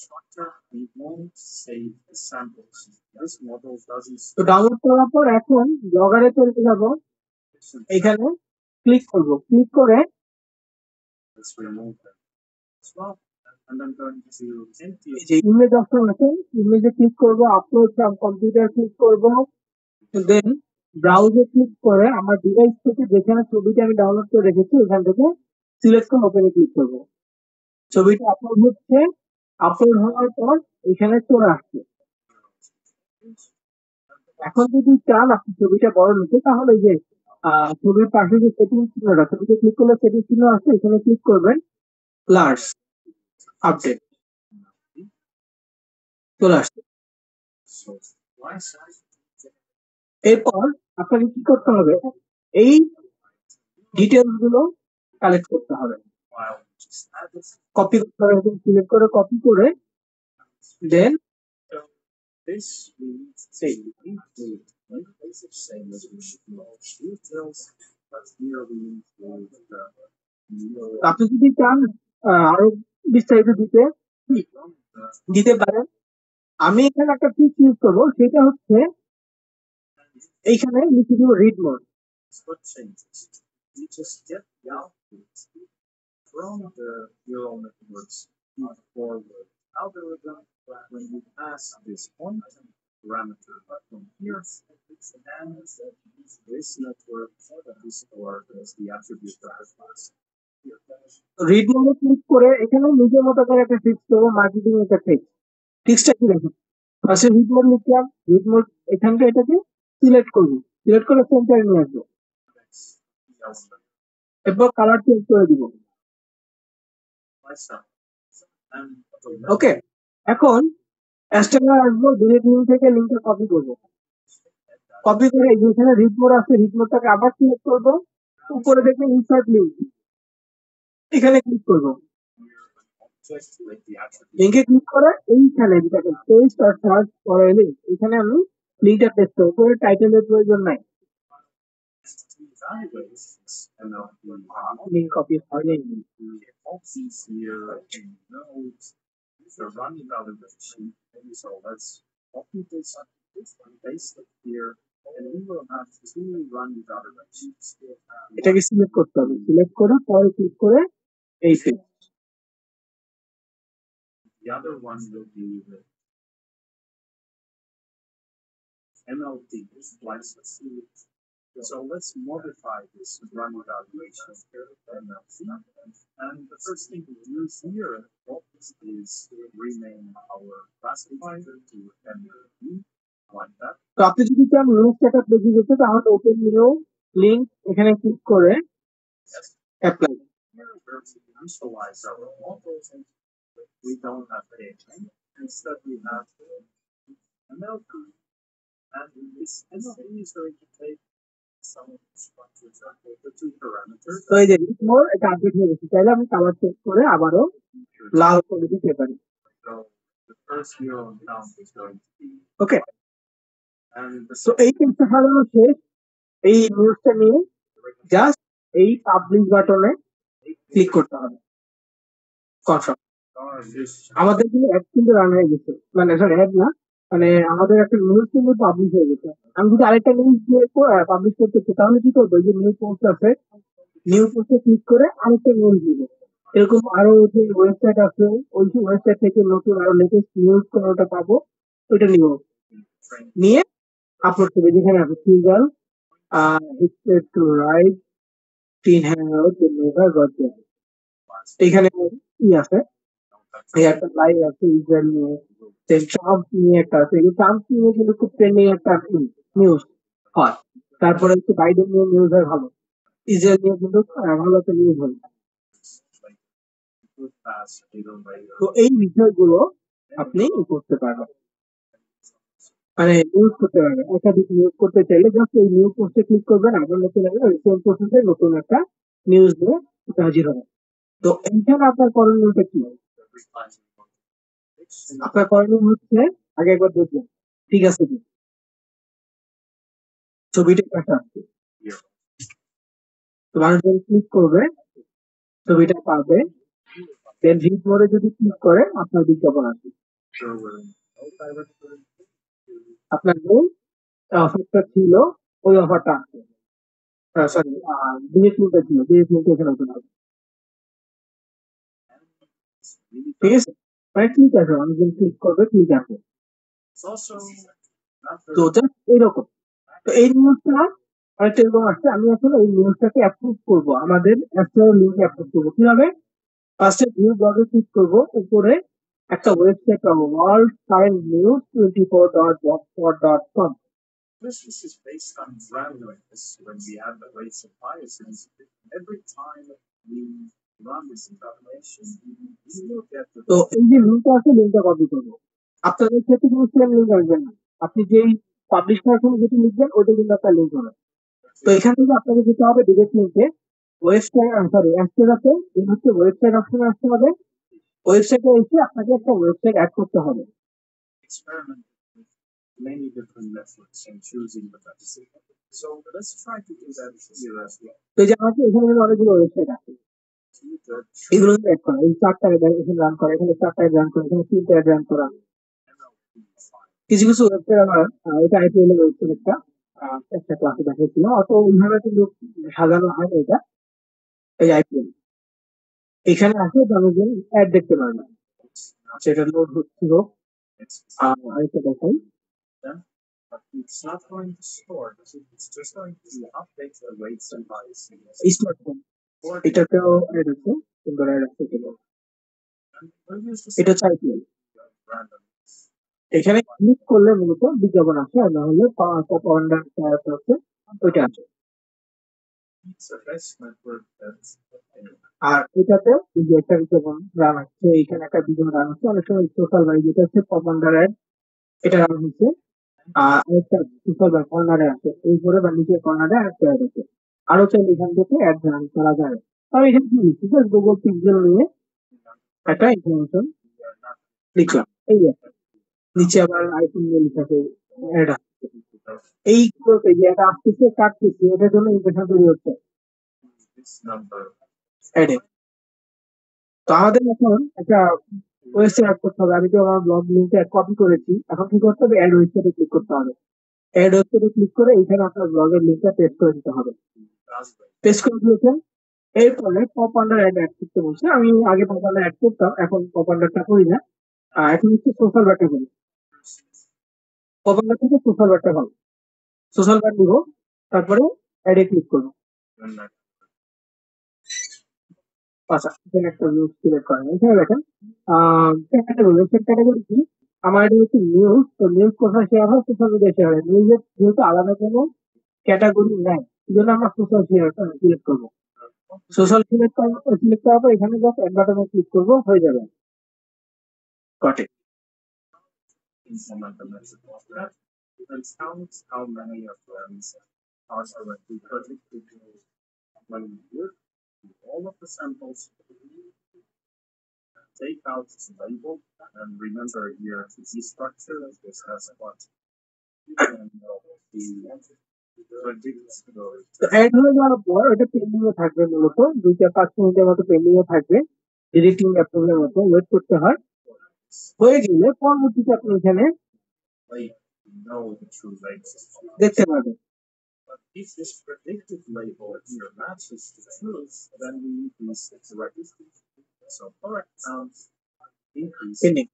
structure we won't save the samples. This model doesn't তো ডাউনলোড করার পর এখন ব্লগারে চলে যাব, এখানে ক্লিক করব, ক্লিক করে let's remove them as well. And I'm going to empty এই যে ইমেজ অপশন আছে, ইমেজে ক্লিক করব, আপলোড ফ্রম কম্পিউটার ক্লিক করব, দেন ব্রাউজে ক্লিক করে আমার ডিভাইস থেকে যেখানে ছবিটা আমি ডাউনলোড করে রেখেছি ওখান থেকে সিলেক্ট করে ওপেনে ক্লিক করব। ছবিটা আপলোড হচ্ছে, আপলোড হওয়ার পর এখানে চলে আসছে। এখন যদি চান আপনি ছবিটা বড় নিতে, তাহলে এই যে ছবির পাশে যে সেটিং চিহ্নটা, ছবিতে ক্লিক করলে সেটিং চিহ্ন আছে, এখানে ক্লিক করবেন, লার্জ আপডেট চলে আসছে। এরপর আপনাকে কি করতে হবে, এই ডিটেলস গুলো কালেক্ট করতে হবে, কপি করতে হবে, সিলেক্ট করে কপি করে দেন this we need to say include one place of same resolution details, but here we include the আপনি যদি চান আরো বিস্তারিত দিতে পারেন। আমি এখানে একটা ট্রিক ইউজ করবো, সেটা হচ্ছে এইখানে লিখে দিব read mode. what changes. We just get the output from the neural networks forward algorithm when you pass this point parameter from here, and this network is stored as the attribute of the class. Read মোডে click করে এখানে নিজের মতো করে একটা text করবো, marketing একটা text. টেক্সটটা কি দেখেন, ফার্স্টে রিড মোড লিখলাম, রিড মোড এখানটা এটাকে সিলেক্ট করবো, সিলেক্ট করে সেন্টারে নিয়ে আসবো, এরপর কালার চেঞ্জ করে দিব। ওকে, এখন এস্টেমার আসবো, ডিলিট লিঙ্ক থেকে লিঙ্কটা কপি করবো, কপি করে যেখানে রিড মোড আছে রিড মোডটাকে আবার সিলেক্ট করবো, উপরে দেখবেন ইনসার্ট লিঙ্ক, এখানে ক্লিক করবো, লিঙ্কে ক্লিক করে এইখানে যেটাকে পেস্ট আর সার্চ করে লিঙ্ক, এখানে আমি লিঙ্কটা পেস্ট করবো, করে টাইটেলের প্রয়োজন নাই, লিঙ্ক কপি হয়নি। The running validation. So let's copy this and paste it here, and we will have two running validations. এটাকে সিলেক্ট করতে হবে, সিলেক্ট করে পরে ক্লিক করে এই page. The other one will be the NLP license. So let's modify this run evaluation NLP. And the first thing we do here is rename our classifier to NLP like that. তো আপনি যদি চান new setup পেজে যেতে, তাহলে open new link এখানে click করে apply. Here we're to initialize our models, and we don't have page name. Instead, we have NLP. And this NLP is going to take some structures, the two parameters. তো এই যে read mode এটা update হয়ে গেছে, চাইলে আমি colour change করে আবারও লাল করে দিতে পারি। So the first neuron count is going to be okay, and তো এই পেজটা সাজানো শেষ। এই নিউজটা নিয়ে জাস্ট এই পাবলিশ বাটনে ক্লিক করতে হবে। কনফার্ম। আমাদের কিন্তু অ্যাড কিন্তু রান হয়ে গেছে, মানে সরি অ্যাড না, মানে আমাদের একটা নিউজ কিন্তু পাবলিশ হয়ে গেছে। আমি যদি আরেকটা নিউজ দিয়ে পাবলিশ করতে চাই তাহলে কি করবো? এই যে নিউ পোস্ট আছে, নিউ পোস্টে ক্লিক করে আরেকটা নিউজ দিব। এরকম আরো যে ওয়েবসাইট আছে, ওই ওয়েবসাইট থেকে নতুন আরো লেটেস্ট নিউজ কোনোটা পাবো, ওইটা নিব, নিয়ে আপলোড করবে। যেখানে আছে seagull expect to write teen hangout they never got there. এখানে ই আছে, এই একটা লাইভ আছে ইসরায়েল নিয়ে, ট্রাম্প নিয়ে একটা আছে, এই ট্রাম্প নিয়ে কিন্তু খুব ট্রেন্ডিং একটা নিউজ হয়। তারপরে হচ্ছে বাইডেন নিয়ে নিউজ হয় ভালো, ইসরায়েল নিয়ে কিন্তু ভালো একটা নিউজ হয়। তো এই বিষয়গুলো আপনি করতে পারবেন, মানে নিউজ করতে পারবেন। একাধিক নিউজ করতে চাইলে জাস্ট এই নিউ পোস্টে ক্লিক করবেন, আবার নতুন সেম প্রসেসে নতুন একটা নিউজ নিয়ে হাজির হবে। তো এইখানে আপনার করণীয়টা কি? আপনার করণীয় হচ্ছে আগে একবার দেখবেন ঠিক আছে কি, ছবিটা কাছে আসছে, তো মানুষজন ক্লিক করবে, ছবিটা পাবে, দেন ভিউ মোডে যদি ক্লিক করে আপনার বিজ্ঞাপন আসবে। আপনার যে অফারটা ছিল ওই অফারটা আসবে, সরি ডিরেক্ট লিঙ্কটা ছিল, ডিরেক্ট লিঙ্ক এখানে ওপেন হবে। ঠিক আছে, মানে ক্লিক আসবে, মানুষজন ক্লিক করবে, ক্লিক আসবে। তো জাস্ট এইরকম। তো এই নিউজটা অনেকটা এরকম আসছে, আমি আসলে এই নিউজটাকে অ্যাপ্রুভ করবো, আমাদের অ্যাস্ট্রাল লিঙ্কে অ্যাপ্রুভ করবো। কিভাবে? ফার্স্টে ভিউ ব্লগে ক্লিক করবো, উপরে একটা ওয়েবসাইট পাবো, world current news 24.blogspot.com। This is based on randomness when we have the rates of biases. Every time we run this information, we will get the. তো এই যে লিঙ্কটা আছে, লিঙ্কটা কপি করবো। আপনাদের ক্ষেত্রে কিন্তু সেম লিঙ্ক আসবেন না, আপনি যেই পাবলিশ করার সময় যেটি লিখবেন ওইটা কিন্তু আপনার লিঙ্ক হবে। তো এখান থেকে আপনাকে যেতে হবে ডিরেক্ট লিঙ্কে, ওয়েবসাইট সরি অ্যাডসের আছে, এই হচ্ছে ওয়েবসাইট অপশনে আসতে হবে। ওয়েবসাইটে এসে আপনাকে একটা ওয়েবসাইট অ্যাড করতে হবে। Experiment with many different methods and choosing the best. So let's try to do that here as well. তো এই যে আমাকে এখানে কিন্তু অনেকগুলো ওয়েবসাইট আছে, এগুলো অ্যাড করা, এই 4টা এখানে রান করা, এখানে 4টা রান করা, এখানে 3টা রান করা। কিছু কিছু ওয়েবসাইট আমার এটা আইপিএল এর ওয়েবসাইট একটা ক্লাসে দেখাচ্ছিল, অত ওইভাবে কিন্তু সাজানো হয় না এটা। এই আইপিএল এখানে আসে মানুষজন অ্যাড দেখতে পারবে, সেটা লোড হচ্ছিল। আরেকটা দেখাই, But it's not going to store. It's just going to update the rates and biases. Smartphone এটাতেও অ্যাড আছে, সুন্দর অ্যাড আছে। এটা হচ্ছে আইপিএল। এখানে ক্লিক করলে মূলত বিজ্ঞাপন আসে, আর না হলে টপ অন্ডার আছে ওইটা আছে। আর এটাতে এই যে একটা বিজ্ঞাপন রান হচ্ছে, এখানে একটা ভিডিও রান হচ্ছে, অনেক সময় সোশ্যাল বাই যেটা হচ্ছে টপ অন্ডার অ্যাড, এটা রান হচ্ছে। আর একটা সোশ্যাল বাই কর্নারে আছে, এই উপরে বা নিচে কর্নারে একটা অ্যাড আছে। আরো চাইলে এখান থেকে অ্যাড রান করা যায়। আমি এখানে কি লিখছি, গুগল পিক্সেল নিয়ে একটা ইনফরমেশন লিখলাম, এই একটা নিচে আবার আইফোন নিয়ে লিখাছে অ্যাড আসছে। এইগুলোতে যে এটা আসতেছে কাটতেছে, এটার জন্য ইমপ্রেশন তৈরি হচ্ছে অ্যাডে। তো আমাদের এখন একটা ওয়েবসাইট অ্যাড করতে হবে। আমি তো আমার ব্লগ লিঙ্কটা কপি করেছি, এখন কি করতে হবে? অ্যাড ওয়েবসাইটে ক্লিক করতে হবে। অ্যাড ওয়েবসাইটে ক্লিক করে এখানে আপনার ব্লগের লিঙ্কটা পেস্ট করে দিতে হবে। পেস্ট করে দিয়েছেন, এরপরে পপ আন্ডার অ্যাড করতে বলছে। আমি আগে পপ আন্ডার অ্যাড করতাম, এখন পপ আন্ডারটা করি না। এখন হচ্ছে সোশ্যাল বারটা করি, পপ আন্ডার থেকে সোশ্যাল বারটা ভালো। সোশ্যাল বার দিব, তারপরে অ্যাডে ক্লিক করবো। আচ্ছা, এখানে একটা নিউজ সিলেক্ট করেন, এখানে দেখেন ওয়েবসাইট ক্যাটাগরি কি, আমার এটা হচ্ছে নিউজ। তো নিউজ কোথায় শেয়ার হয়? সোশ্যাল মিডিয়া শেয়ার হয়। নিউজের যেহেতু আলাদা কোনো ক্যাটাগরি নাই, এই জন্য আমরা সোশ্যাল শেয়ার সিলেক্ট করবো। সোশ্যাল সিলেক্ট করার পর এখানে জাস্ট অ্যাড বাটনে ক্লিক করবো, হয়ে যাবে। Got it. Implement the method of that. It counts how many of them are selected perfectly when we look all of the samples, take out the label, and remember here to see structure. This has what you can the তো add হয়ে যাওয়ার পর ওটা pending এ থাকবে, মূলত 2-5 মিনিটের মতো pending এ থাকবে, এডিটিং অ্যাপ্রুভের মতো ওয়েট করতে হয়। হয়ে গেলে পরবর্তীতে আপনি এখানে দেখতে পাবেন। But if this predictive label here matches the truth, then we increase the correct. So correct count increase. Pending.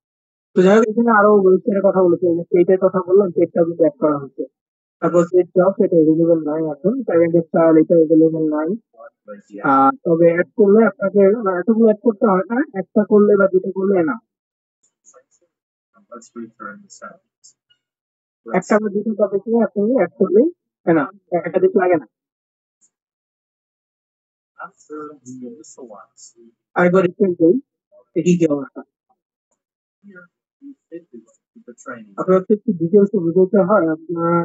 তো যাই হোক, এখানে আরো ওয়েবসাইটের কথা বলেছে, এই যে পেজের কথা বললাম, পেজটা কিন্তু অ্যাড করা হচ্ছে। তারপর পেজ জব, এটা এভেলেবল নাই এখন, প্যারেন্টের স্টাইল এটা এভেলেবল নাই। তবে অ্যাড করলে আপনাকে এতগুলো অ্যাড করতে হয় না, একটা করলে বা দুটো করলে না, Let's return the sentence. একটা বা দুটো টপিক নিয়ে আপনি অ্যাড করলেই না, একাধিক লাগে না। After the initial ones, আরেকবার রিফ্রেশ দেই, দেখি কি অবস্থা। here we fit the training. আপনার একটু ডিটেলস বুঝাইতে হয়, আপনার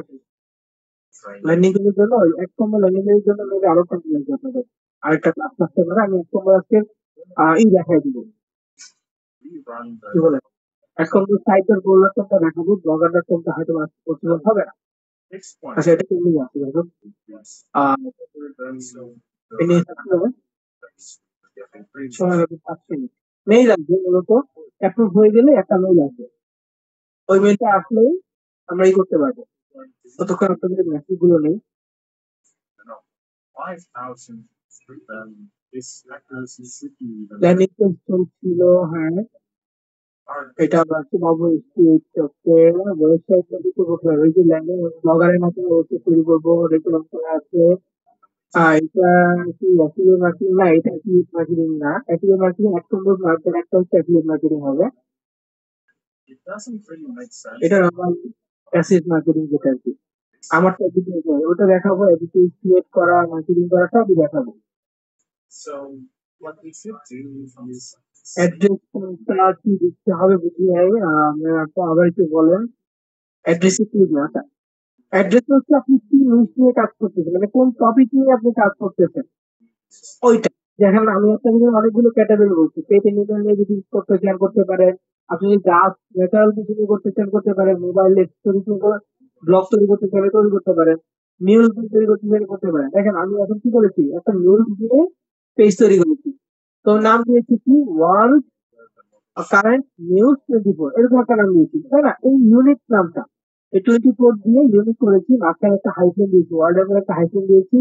ল্যান্ডিং পেজের জন্য 1 নম্বর ল্যান্ডিং পেজের জন্য মেবি আরো টাইম লাগবে আপনাদের। আরেকটা ক্লাস আসতে পারে, আমি 1 নম্বর আজকে দেখাই দিব। We run কি the বলে, 1 নম্বর সাইটের গোলটা দেখাবো, ব্লগারটা হয়তো পসিবল হবে না। next point. আচ্ছা, এটা পেন্ডিং আছে, দেখুন Yes. So পেন্ডিং থাকলে সময় লাগবে 5 মিনিট। মেইল আসবে, মূলত অ্যাপ্রুভ হয়ে গেলে একটা মেইল আসবে, ওই মেইলটা আসলেই আমরা করতে পারবো। ততক্ষণ আপনাদের মেসেজ গুলো নেই। 5,000 this accuracy should be even landing page চলছিল, হ্যাঁ hard. এটা আমরা বাবু ওয়েবসাইট তৈরি করবো, ওই যে ল্যান্ডিং ব্লগারের মতো ওয়েবসাইট তৈরি করবো, রেগুলার করা আছে। এটা কি অ্যাফিলিয়েট মার্কেটিং না, এটা অ্যাফিলিয়েট মার্কেটিং না, অ্যাফিলিয়েট মার্কেটিং 1 নম্বর মার্কেট, একটা হচ্ছে অ্যাফিলিয়েট মার্কেটিং হবে, It doesn't really make sense. এটা নরমাল প্যাসিভ মার্কেটিং যেটা আর কি। আমারটা যদি ওটা দেখাবো, এডিটিং ক্রিয়েট করা, মার্কেটিং করা সবই দেখাবো। So what we should do is address কোনটা কি দিতে হবে বুঝিয়ে আবার একটু বলেন। অ্যাড্রেসে কি না, অ্যাড্রেস হচ্ছে আপনি কি নিউজ নিয়ে কাজ করতেছেন, মানে কোন টপিক নিয়ে আপনি কাজ করতেছেন ওইটা। দেখেন, আমি আপনাকে অনেকগুলো ক্যাটাগরি বলছি, পেট এনিমেল নিয়ে যদি করতে চান করতে পারেন, আপনি যদি গাছ ন্যাচারাল কিছু নিয়ে করতে চান করতে পারেন, মোবাইল স্টোরি ব্লগ তৈরি করতে চাইলে তৈরি করতে পারেন, নিউজ তৈরি করতে চাইলে করতে পারেন। দেখেন, আমি এখন কি করেছি, একটা নিউজ দিয়ে পেজ তৈরি করেছি, তো নাম দিয়েছি কি, ওয়ার্ল্ড কারেন্ট নিউজ 24, এরকম একটা নাম দিয়েছি, তাই না? এই ইউনিক নামটা, এই 24 দিয়ে ইউনিক করেছি, মাঝখানে একটা হাইফেন দিয়েছি, ওয়ার্ল্ডের পরে একটা হাইফেন দিয়েছি,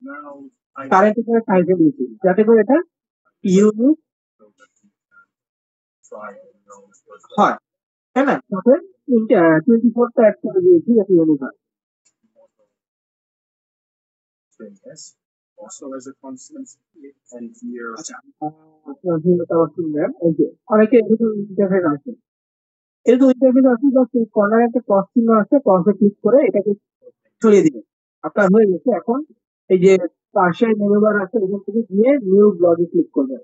now I কারেন্টের পরে একটা হাইফেন দিয়েছি, যাতে করে এটা ইউনিক try হয়, তাই না? তারপরে 24টা অ্যাড করে দিয়েছি যাতে ইউনিক হয়। yes also as a constant and here আচ্ছা, আপনার ভিডিওটা আবার শুনবেন। এই যে অনেকে এরকম ইন্টারফেস আছে, এরকম ইন্টারফেস আছে, জাস্ট এই কর্নারে একটা ক্রস চিহ্ন আছে, ক্রসে ক্লিক করে এটাকে ছড়িয়ে দিবেন, আপনার হয়ে গেছে। এখন এই যে পাশে মেনু বার আছে, এখান থেকে গিয়ে নিউ ব্লগে ক্লিক করবেন,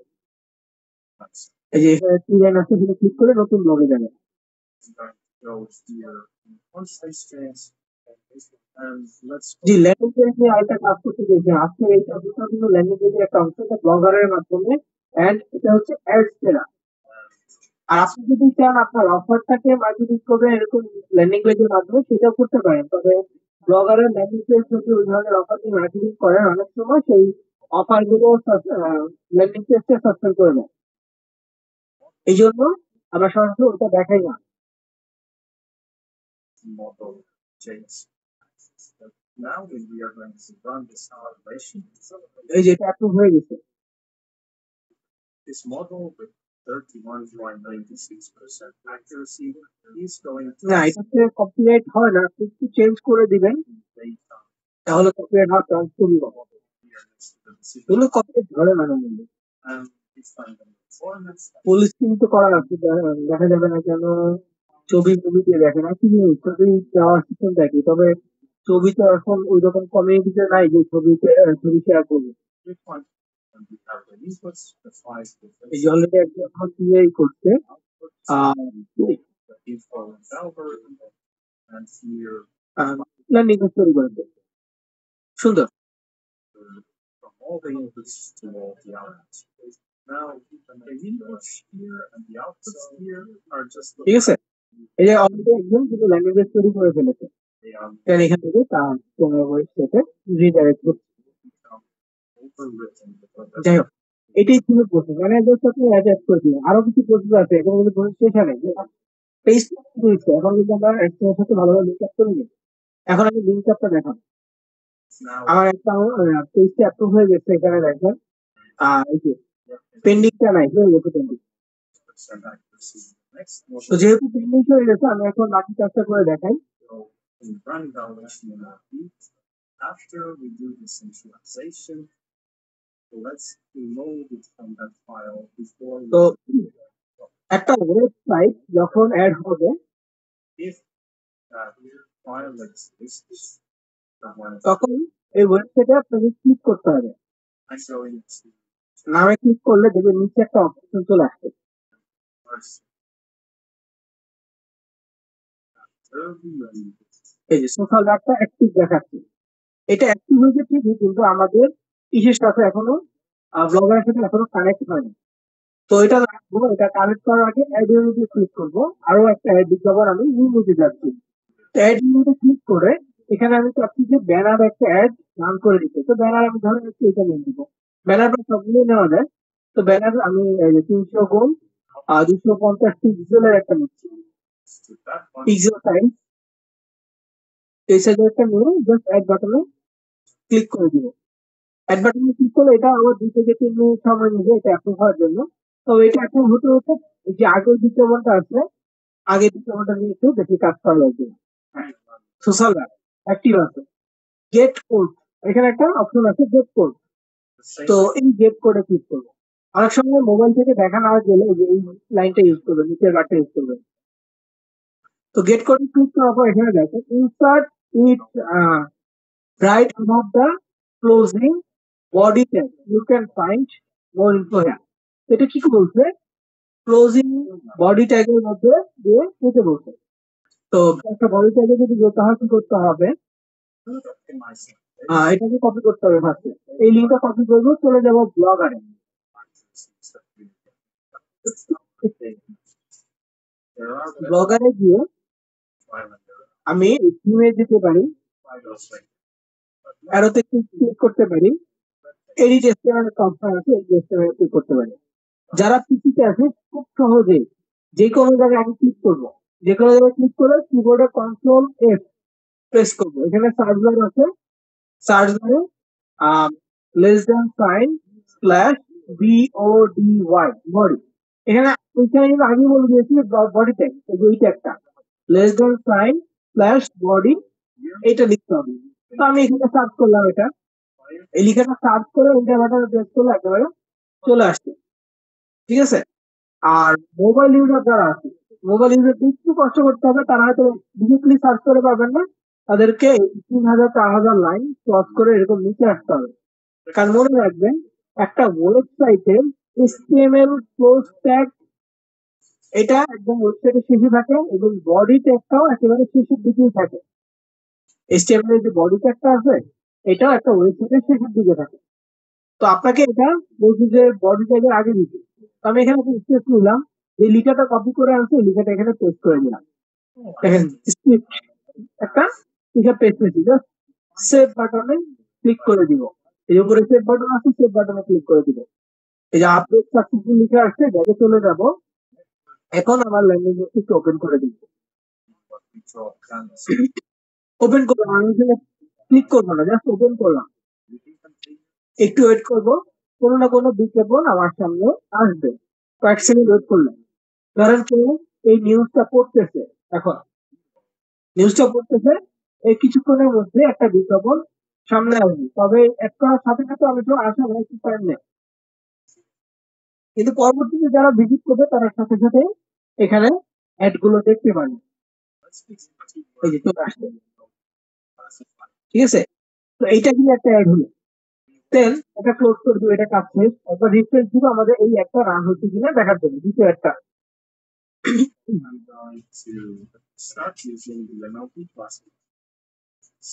এই যে এখানে 3 লাইন আছে, সেটা ক্লিক করে নতুন ব্লগে যাবেন। goes here constant strings and let's G, landing page নিয়ে আরেকটা কাজ করতে চাইছি আজকে, এই টপিকটা কিন্তু ল্যান্ডিং পেজের একটা অংশ, এটা ব্লগারের মাধ্যমে, এন্ড এটা হচ্ছে অ্যাডস দেওয়া। আর আপনি যদি চান আপনার অফারটাকে মার্কেটিং করবেন এরকম ল্যান্ডিং পেজের মাধ্যমে, সেটাও করতে পারেন। তবে ব্লগারের ল্যান্ডিং পেজ যদি ওই ধরনের অফার নিয়ে মার্কেটিং করেন, অনেক সময় সেই অফার গুলো ল্যান্ডিং পেজটা সাসপেন্ড করে দেয়, এই জন্য আমরা সরাসরি ওটা দেখাই না। model change. Now when we are going to run this automation, এই যে এটা অ্যাপ্রুভ হয়ে গেছে, this model with 31.96% accuracy is going to না এটাতে কপিরাইট হয় না, আপনি একটু চেঞ্জ করে দিবেন, data তাহলে কপিরাইট হওয়ার চান্স কমে যাবে। here next to the decision এগুলো কপিরাইট ধরে না normally, and we find the performance police কিন্তু করা আছে, দেখা যাবে না কেন, ছবি মুভি দিয়ে দেখে না, কি ছবি দেওয়ার সিস্টেম দেখি, তবে ছবি তো এখন ওই রকম কমিউনিটিতে নাই যে ছবি শেয়ার করবে। which one and we have the inputs, the five এই যে অলরেডি একজন ক্লিয়ারই করছে, the info algorithm and here landing page তৈরি করে দেবে, সুন্দর। from all the inputs to all the outputs. Now the inputs here and the outputs here are just ঠিক আছে, এই যে অলরেডি একজন কিন্তু ল্যান্ডিং পেজ তৈরি করে ফেলেছে, they are দেন এখান থেকে তোমার ওয়েবসাইটে রিডাইরেক্ট করছে। become overwritten because যাই হোক, এটাই ছিল প্রসেস, মানে জাস্ট আপনি অ্যাড করে দিন। আরো কিছু প্রসেস আছে, এখানে কিন্তু প্রসেস শেষ হয় নাই। পেজটা হয়েছে, এখন কিন্তু আমরা এর সাথে ভালোভাবে লিঙ্ক আপ করিনি। এখন আমি লিঙ্ক আপটা দেখাবো। now আমার একটা পেজটা অ্যাপ্রুভ হয়ে গেছে, এখানে দেখেন এই যে পেন্ডিংটা নাই, হয়ে গেছে পেন্ডিং। send accuracy. Next, তো যেহেতু পেন্ডিং হয়ে গেছে, আমি এখন বাকি কাজটা করে দেখাই। so in run evaluation in our feed, after we do the centralization, so let's load it from that file before we তো একটা ওয়েবসাইট যখন অ্যাড হবে, if that file exists, the one তখন এই ওয়েবসাইটে আপনাকে ক্লিক করতে হবে। I'm going to নামে ক্লিক করলে দেখবেন নিচে একটা অপশন চলে আসবে, first এই যে সোশ্যাল ডাটা অ্যাক্টিভ দেখাচ্ছে। এটা অ্যাক্টিভ হয়েছে ঠিকই, কিন্তু আমাদের ইসের সাথে এখনো ব্লগারের সাথে এখনো কানেক্ট হয়নি। তো এটা রাখবো, এটা কানেক্ট করার আগে অ্যাড ইউনিটে ক্লিক করবো। আরো একটা অ্যাড বিজ্ঞাপন আমি নিয়ে নিতে যাচ্ছি। অ্যাড ইউনিটে ক্লিক করে এখানে আমি চাচ্ছি যে ব্যানার একটা অ্যাড রান করে দিতে। তো ব্যানার আমি ধরে নিচ্ছি এটা নিয়ে দিব। ব্যানারটা সবগুলো নেওয়া যায়। তো ব্যানার আমি 300 গুণ 250 পিক্সেলের একটা নিচ্ছি, to that one pixel size. এই সাইজের একটা নিয়ে জাস্ট অ্যাড বাটনে ক্লিক করে দিব। অ্যাড বাটনে ক্লিক করলে এটা আবার 2 থেকে 3 মিনিট সময় নেবে এটা অ্যাপ্রুভ হওয়ার জন্য। তো এটা অ্যাপ্রুভ হতে হতে এই যে আগের বিজ্ঞাপনটা আছে, আগের বিজ্ঞাপনটা নিয়ে একটু বেশি কাজ করা লাগবে। সোশ্যাল অ্যাক্টিভ আছে, গেট কোড, এখানে একটা অপশন আছে গেট কোড। তো এই গেট কোডে ক্লিক করবো। অনেক সময় মোবাইল থেকে দেখা না গেলে এই যে এই লাইনটা ইউজ করবেন, নিচের বারটা ইউজ করবেন। তো গেট কোডে ক্লিক করার পর এখানে দেখেন insert it right above the closing body tag, you can find more info here। এটা কি বলছে, ক্লোজিং বডি ট্যাগের মধ্যে দিয়ে যেতে বলছে। তো একটা বডি ট্যাগে যদি যেতে হয় কি করতে হবে, optimize it. এটাকে কপি করতে হবে ফার্স্টে। এই লিঙ্কটা কপি করবো, চলে যাবো ব্লগারে। There are ব্লগারে গিয়ে আমি থিমে যেতে পারি, অ্যারোতে ক্লিক করতে পারি, এডিট এসটিএমএল এর অপশন আছে, এই এসটিএমএল ক্লিক করতে পারি। যারা পিসিতে আছে খুব সহজে যে কোনো জায়গায় আমি ক্লিক করবো, যে কোনো জায়গায় ক্লিক করে কিবোর্ডে কন্ট্রোল এফ প্রেস করবো। এখানে সার্চ বার আছে, সার্চ বারে less than sign slash BODY body, এখানে ওইখানে কিন্তু আমি বলে দিয়েছি বডি ট্যাগ, এই যে এই ট্যাগটা less than sign slash body, এটা লিখতে হবে। তো আমি এখানে সার্চ করলাম, এটা এই লেখাটা সার্চ করে এন্টার বাটনে প্রেস করলে একেবারে চলে আসছে, ঠিক আছে। আর মোবাইল ইউজার যারা আছে, মোবাইল ইউজার একটু কষ্ট করতে হবে, তারা হয়তো ডিরেক্টলি সার্চ করে পাবেন না, তাদেরকে 3000 4000 লাইন ক্রস করে এরকম নিচে আসতে হবে। কারণ মনে রাখবেন, একটা ওয়েবসাইটের HTML ক্লোজ ট্যাগ এটা একদম ওয়েবসাইটের শেষে থাকে এবং বডি ট্যাগটাও একেবারে শেষের দিকেই থাকে। HTML এর যে বডি ট্যাগটা আছে এটাও একটা ওয়েবসাইটের শেষের দিকে থাকে। তো আপনাকে এটা বলছি যে বডি ট্যাগের আগে দিতে। তো আমি এখানে একটা স্পেস নিলাম, যে লিখাটা কপি করে আনছি এই লিখাটা এখানে পেস্ট করে দিলাম। দেখেন স্ক্রিপ্ট একটা লিখা পেস্ট হয়েছে, জাস্ট সেভ বাটনে ক্লিক করে দিব। এই উপরে সেভ বাটন আছে, সেভ বাটনে ক্লিক করে দিব। এই যে আপলোড সাকসেসফুল লিখে আসছে, ব্যাগে চলে যাব। এখন আমার ল্যান্ডিং পেজটি একটু ওপেন করে দিব। ওপেন করলাম, আমি এখানে ক্লিক করবো না, জাস্ট ওপেন করলাম। একটু ওয়েট করবো, কোনো না কোনো বিজ্ঞাপন আমার সামনে আসবে। কয়েক সেকেন্ড ওয়েট করলাম। ধরেন কেউ এই নিউজটা পড়তেছে, এখন নিউজটা পড়তেছে, এই কিছুক্ষণের মধ্যে একটা বিজ্ঞাপন সামনে আসবে। তবে একটা সাথে সাথে অনেক সময় আসে না, একটু টাইম নেয়, কিন্তু পরবর্তীতে যারা ভিজিট করবে তারা সাথে সাথে এখানে অ্যাড গুলো দেখতে পারবে। এই যে চলে আসছে, ঠিক আছে। তো এইটা কিন্তু একটা অ্যাড হলো, দেন এটা ক্লোজ করে দিব, এটা কাজ শেষ। একবার রিফ্রেশ দিব আমাদের এই একটা রান হচ্ছে কিনা দেখার জন্য, দ্বিতীয় একটা। I'm going to start using the NLP process.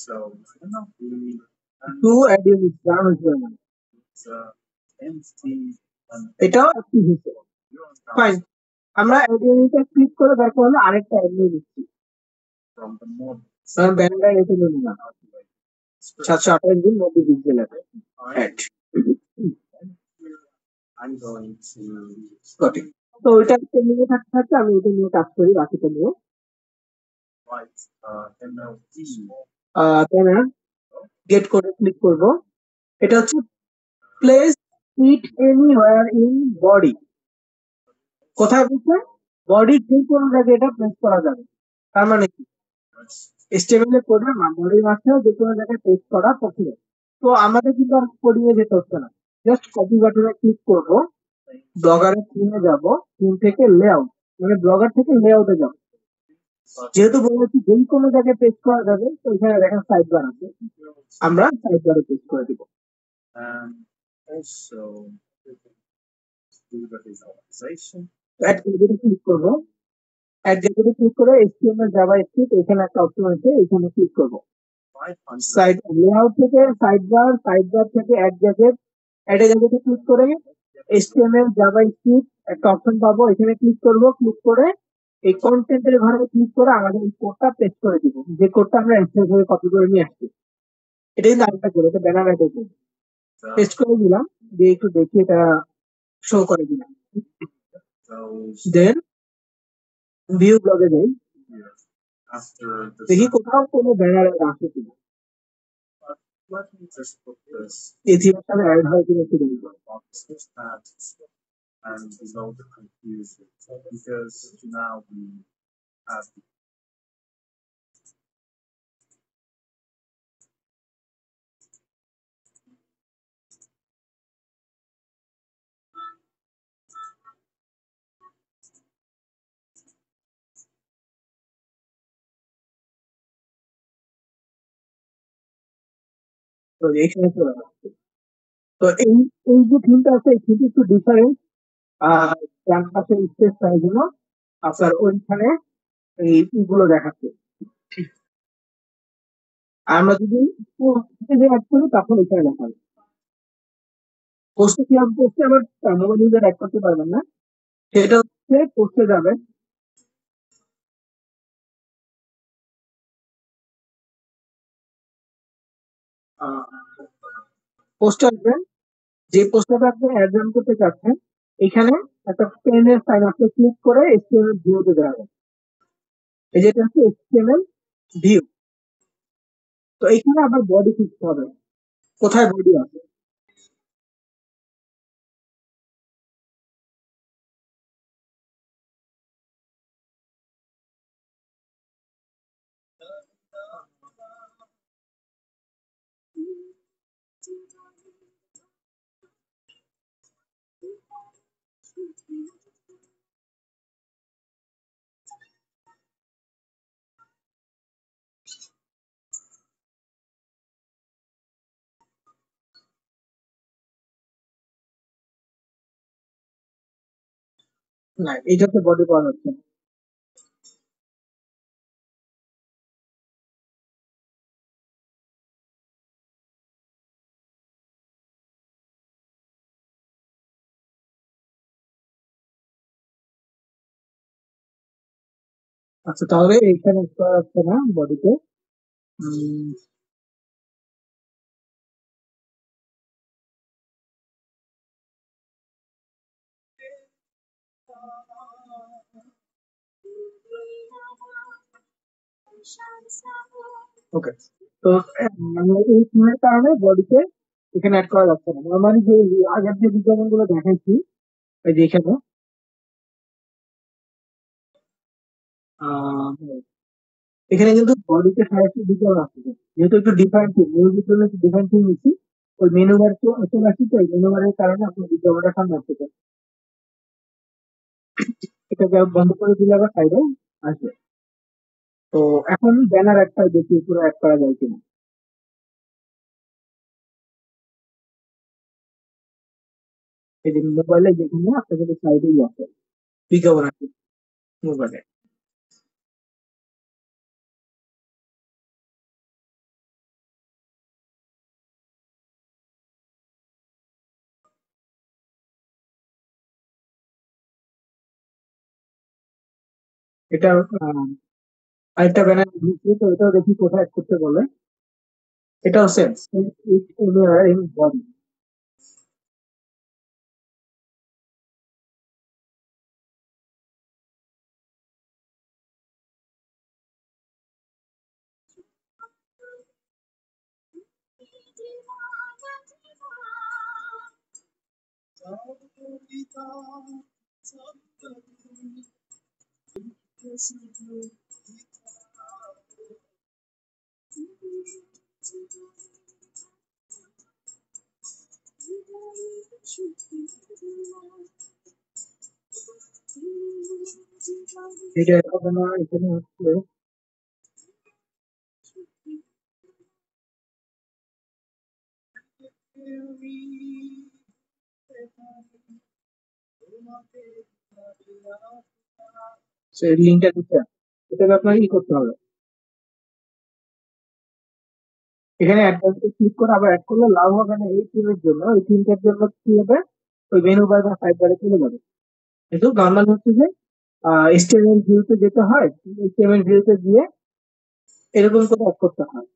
So NLP to add unit run হচ্ছে না, is empty and এটাও অ্যাক্টিভ হচ্ছে। ফাইন, আমরা অ্যাড ইউনিটে ক্লিক করে দরকার হলে আরেকটা অ্যাড নিয়ে নিচ্ছি। from the model. কারণ ব্যানারটা এটা নেব না। 728 90 পিক্সেলের add. I'm going to Got it. তো ওইটা নিয়ে থাকতে থাকতে আমি এটা নিয়ে কাজ করি বাকিটা নিয়ে। write MLD. ব্যানার গেট করে ক্লিক করব। এটা হচ্ছে place it anywhere in body. কোথায় বলছে? বডির যে কোনো জায়গায় এটা প্লেস করা যাবে। তার মানে কি? HTML এর কোডের বডির মাঝখানে যে কোনো জায়গায় পেস্ট করা পসিবল। তো আমাদের কিন্তু আর কোডিং এ যেতে হচ্ছে না। জাস্ট কপি বাটনে ক্লিক করব, ব্লগারের থিমে যাব, থিম থেকে লেআউট, মানে ব্লগার থেকে লেআউটে যাব। যেহেতু বলেছি যেই কোনো জায়গায় পেস্ট করা যাবে, তো এখানে দেখেন সাইড বার আছে, আমরা সাইড বারে পেস্ট করে দিব। Also do the visualization. Add গ্যালারিতে ক্লিক করব। অ্যাড গ্যালারিতে ক্লিক করে HTML জাভাস্ক্রিপ্ট এখানে একটা অপশন আছে, এখানে ক্লিক করব। সাইড লেআউট থেকে সাইড বার থেকে অ্যাড গ্যাজেট, অ্যাড গ্যাজেটে ক্লিক করে HTML জাভাস্ক্রিপ্ট একটা অপশন পাবো, এখানে ক্লিক করব। ক্লিক করে এই কন্টেন্টের ঘরে ক্লিক করে আমাদের এই কোডটা পেস্ট করে দিব, যে কোডটা আমরা এক্সট্রা করে কপি করে নিয়ে আসছি। এটা কিন্তু আরেকটা কোড, এটা ব্যানার অ্যাড আছে। পেস্ট করে দিলাম, দিয়ে একটু দেখি এটা শো করে দিলাম। দেন ভিউ ব্লগে যাই, After দেখি কোথাও কোনো ব্যানার আসে কিনা, let me just put this এই থিমের সাথে অ্যাড হয় কিনা একটু দেখবো। box that and below the confusion because now we have তো এখানে চলে আসছে। তো এই এই যে থিমটা আছে, এই থিমটা একটু ডিফারেন্ট। ডান পাশে স্পেস পাই জন্য আপনার ওইখানে এই ইগুলো দেখাচ্ছে। আর আমরা যদি পোস্টে যে অ্যাড করি তখন এখানে দেখাবে। পোস্টে কি হবে? পোস্টে আবার মোবাইল ইউজার অ্যাড করতে পারবেন না। সেটা হচ্ছে পোস্টে যাবেন, পোস্টে আসবেন, যে পোস্টটা আপনি অ্যাড রান করতে চাচ্ছেন, এখানে একটা পেনের সাইন আপনি ক্লিক করে HTML ভিউতে যাবেন। এই যেটা হচ্ছে HTML ভিউ। তো এখানে আবার বডি খুঁজতে হবে, কোথায় বডি আছে। না, এইটাতে বডি পাওয়া যাচ্ছে না। আচ্ছা, তাহলে এখানে করা যাচ্ছে না বডিতে। ওকে, তো মানে এই থিমের কারণে বডিতে এখানে অ্যাড করা যাচ্ছে না। নর্মালি যে আগের যে বিজ্ঞাপনগুলো দেখাইছি, এই যে এখানে আহ, এখানে কিন্তু বডিতে সাইডে বিজ্ঞাপন আসছে, যেহেতু একটু ডিফারেন্ট থিম, মিউজিক জন্য একটু ডিফারেন্ট থিম নিচ্ছি। ওই মেনু বার চলে আসছি, তো এই মেনু বারের কারণে আপনার বিজ্ঞাপনটা সামনে আসছে। এটাকে বন্ধ করে দিলে আবার সাইডে আসবে। তো এখন ব্যানার একটা দেখি পুরো অ্যাড করা যায় কিনা। এই যে মোবাইলে যেখানে আপনাদের সাইডেই আছে বিজ্ঞাপন আছে মোবাইলে। এটা আরেকটা ব্যানার দিচ্ছি, তো এটাও দেখি কোথায় add করতে বলে। এটাও same it anywhere in body। এটা হবে না, এখানে হচ্ছে লিঙ্কটা দিচ্ছে, এটাকে আপনাকে কি করতে হবে, এখানে অ্যাড ক্লিক করে আবার অ্যাড করলে লাভ হবে না এই থিমের জন্য, এই থিমটার জন্য কি হবে, ওই মেনু বার বা সাইড বারে চলে যাবে। কিন্তু নর্মাল হচ্ছে যে HTML ভিউতে যেতে হয়, HTML ভিউতে গিয়ে এরকম করে অ্যাড করতে হয়,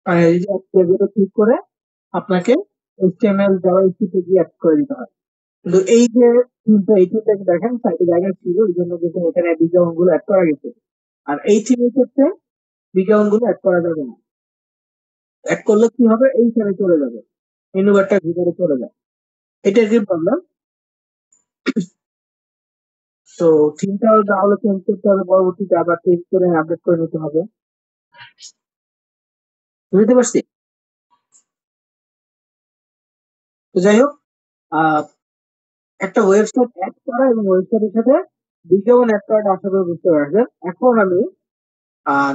আর এই যে ক্লিক করে আপনাকে HTML জাভাস্ক্রিপ্টে গিয়ে অ্যাড করে দিতে হয়। কিন্তু এই যে থিমটা, এই থিমটা দেখেন সাইডে জায়গা ছিল, ওই জন্য কিন্তু এখানে বিজ্ঞাপন গুলো অ্যাড করা গেছে। আর এই থিমের ক্ষেত্রে বিজ্ঞাপন গুলো অ্যাড করা যাবে না, অ্যাড করলে কি হবে, এইখানে চলে যাবে, মেনু বারটার ভিতরে চলে যায়, এটা কি প্রবলেম। তো থিমটা তাহলে চেঞ্জ করতে হবে, পরবর্তীতে আবার চেঞ্জ করে আপডেট করে নিতে হবে। বুঝতে পারছি। তো যাই হোক, আহ, একটা ওয়েবসাইট অ্যাড করা এবং ওয়েবসাইটের সাথে বিজ্ঞাপন অ্যাড করাটা আশা করি বুঝতে পারছেন। এখন আমি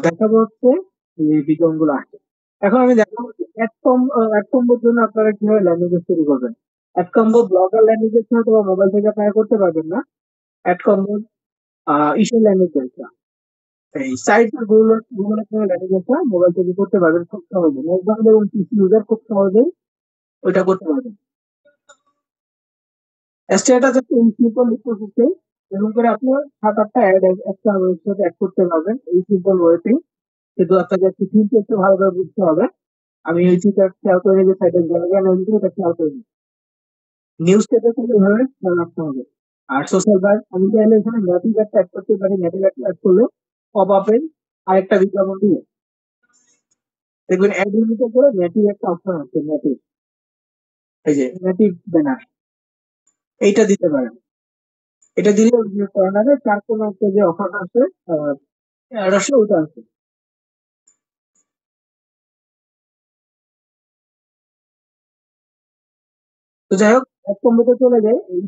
দেখাবো হচ্ছে যে বিজ্ঞাপন গুলো আসছে। এখন আমি দেখাবো হচ্ছে অ্যাড কম্বোর জন্য আপনারা কিভাবে ল্যান্ডিং পেজ তৈরি করবেন। Add combo blogger landing page হয়তো বা মোবাইল থেকে আপনারা করতে পারবেন না। অ্যাড কম্বো ইস্যু ল্যান্ডিং পেজটা, এই সাইট গুগল গুগলের সঙ্গে ল্যান্ডিং পেজটা মোবাইল থেকে করতে পারবেন খুব সহজে, মোবাইল এবং পিসি ইউজার খুব সহজেই ওইটা করতে পারবেন। স্ট্যাটাস হচ্ছে এই সিম্পল প্রসেসেই এরকম করে আপনি 7-8টা অ্যাড একটা ওয়েবসাইট অ্যাড করতে পারবেন এই সিম্পল ওয়েতেই। কিন্তু আপনাকে একটু থিমটা একটু ভালোভাবে বুঝতে হবে। আমি এই চিটা খেয়াল করে যে সাইটের জায়গা নেই, এটা খেয়াল করে নিই। নিউজ পেপার থেকে এভাবে খেয়াল রাখতে হবে। আর সোশ্যাল বার আমি চাইলে এখানে নেটিভ অ্যাড করতে পারি, নেটিভ অ্যাড করলে পপ আপের আরেকটা বিজ্ঞাপন দিয়ে দেখবেন অ্যাড ইউনিটের করে নেটিভ একটা অপশন আছে, নেটিভ, এই যে নেটিভ ব্যানার, এইটা দিতে পারেন। এটা দিলে কর্নারে চার কোনো একটা যে অফার আছে, অ্যাড আসে ওইটা আছে। তো যাই হোক, এক কম্বোতে চলে যায় এই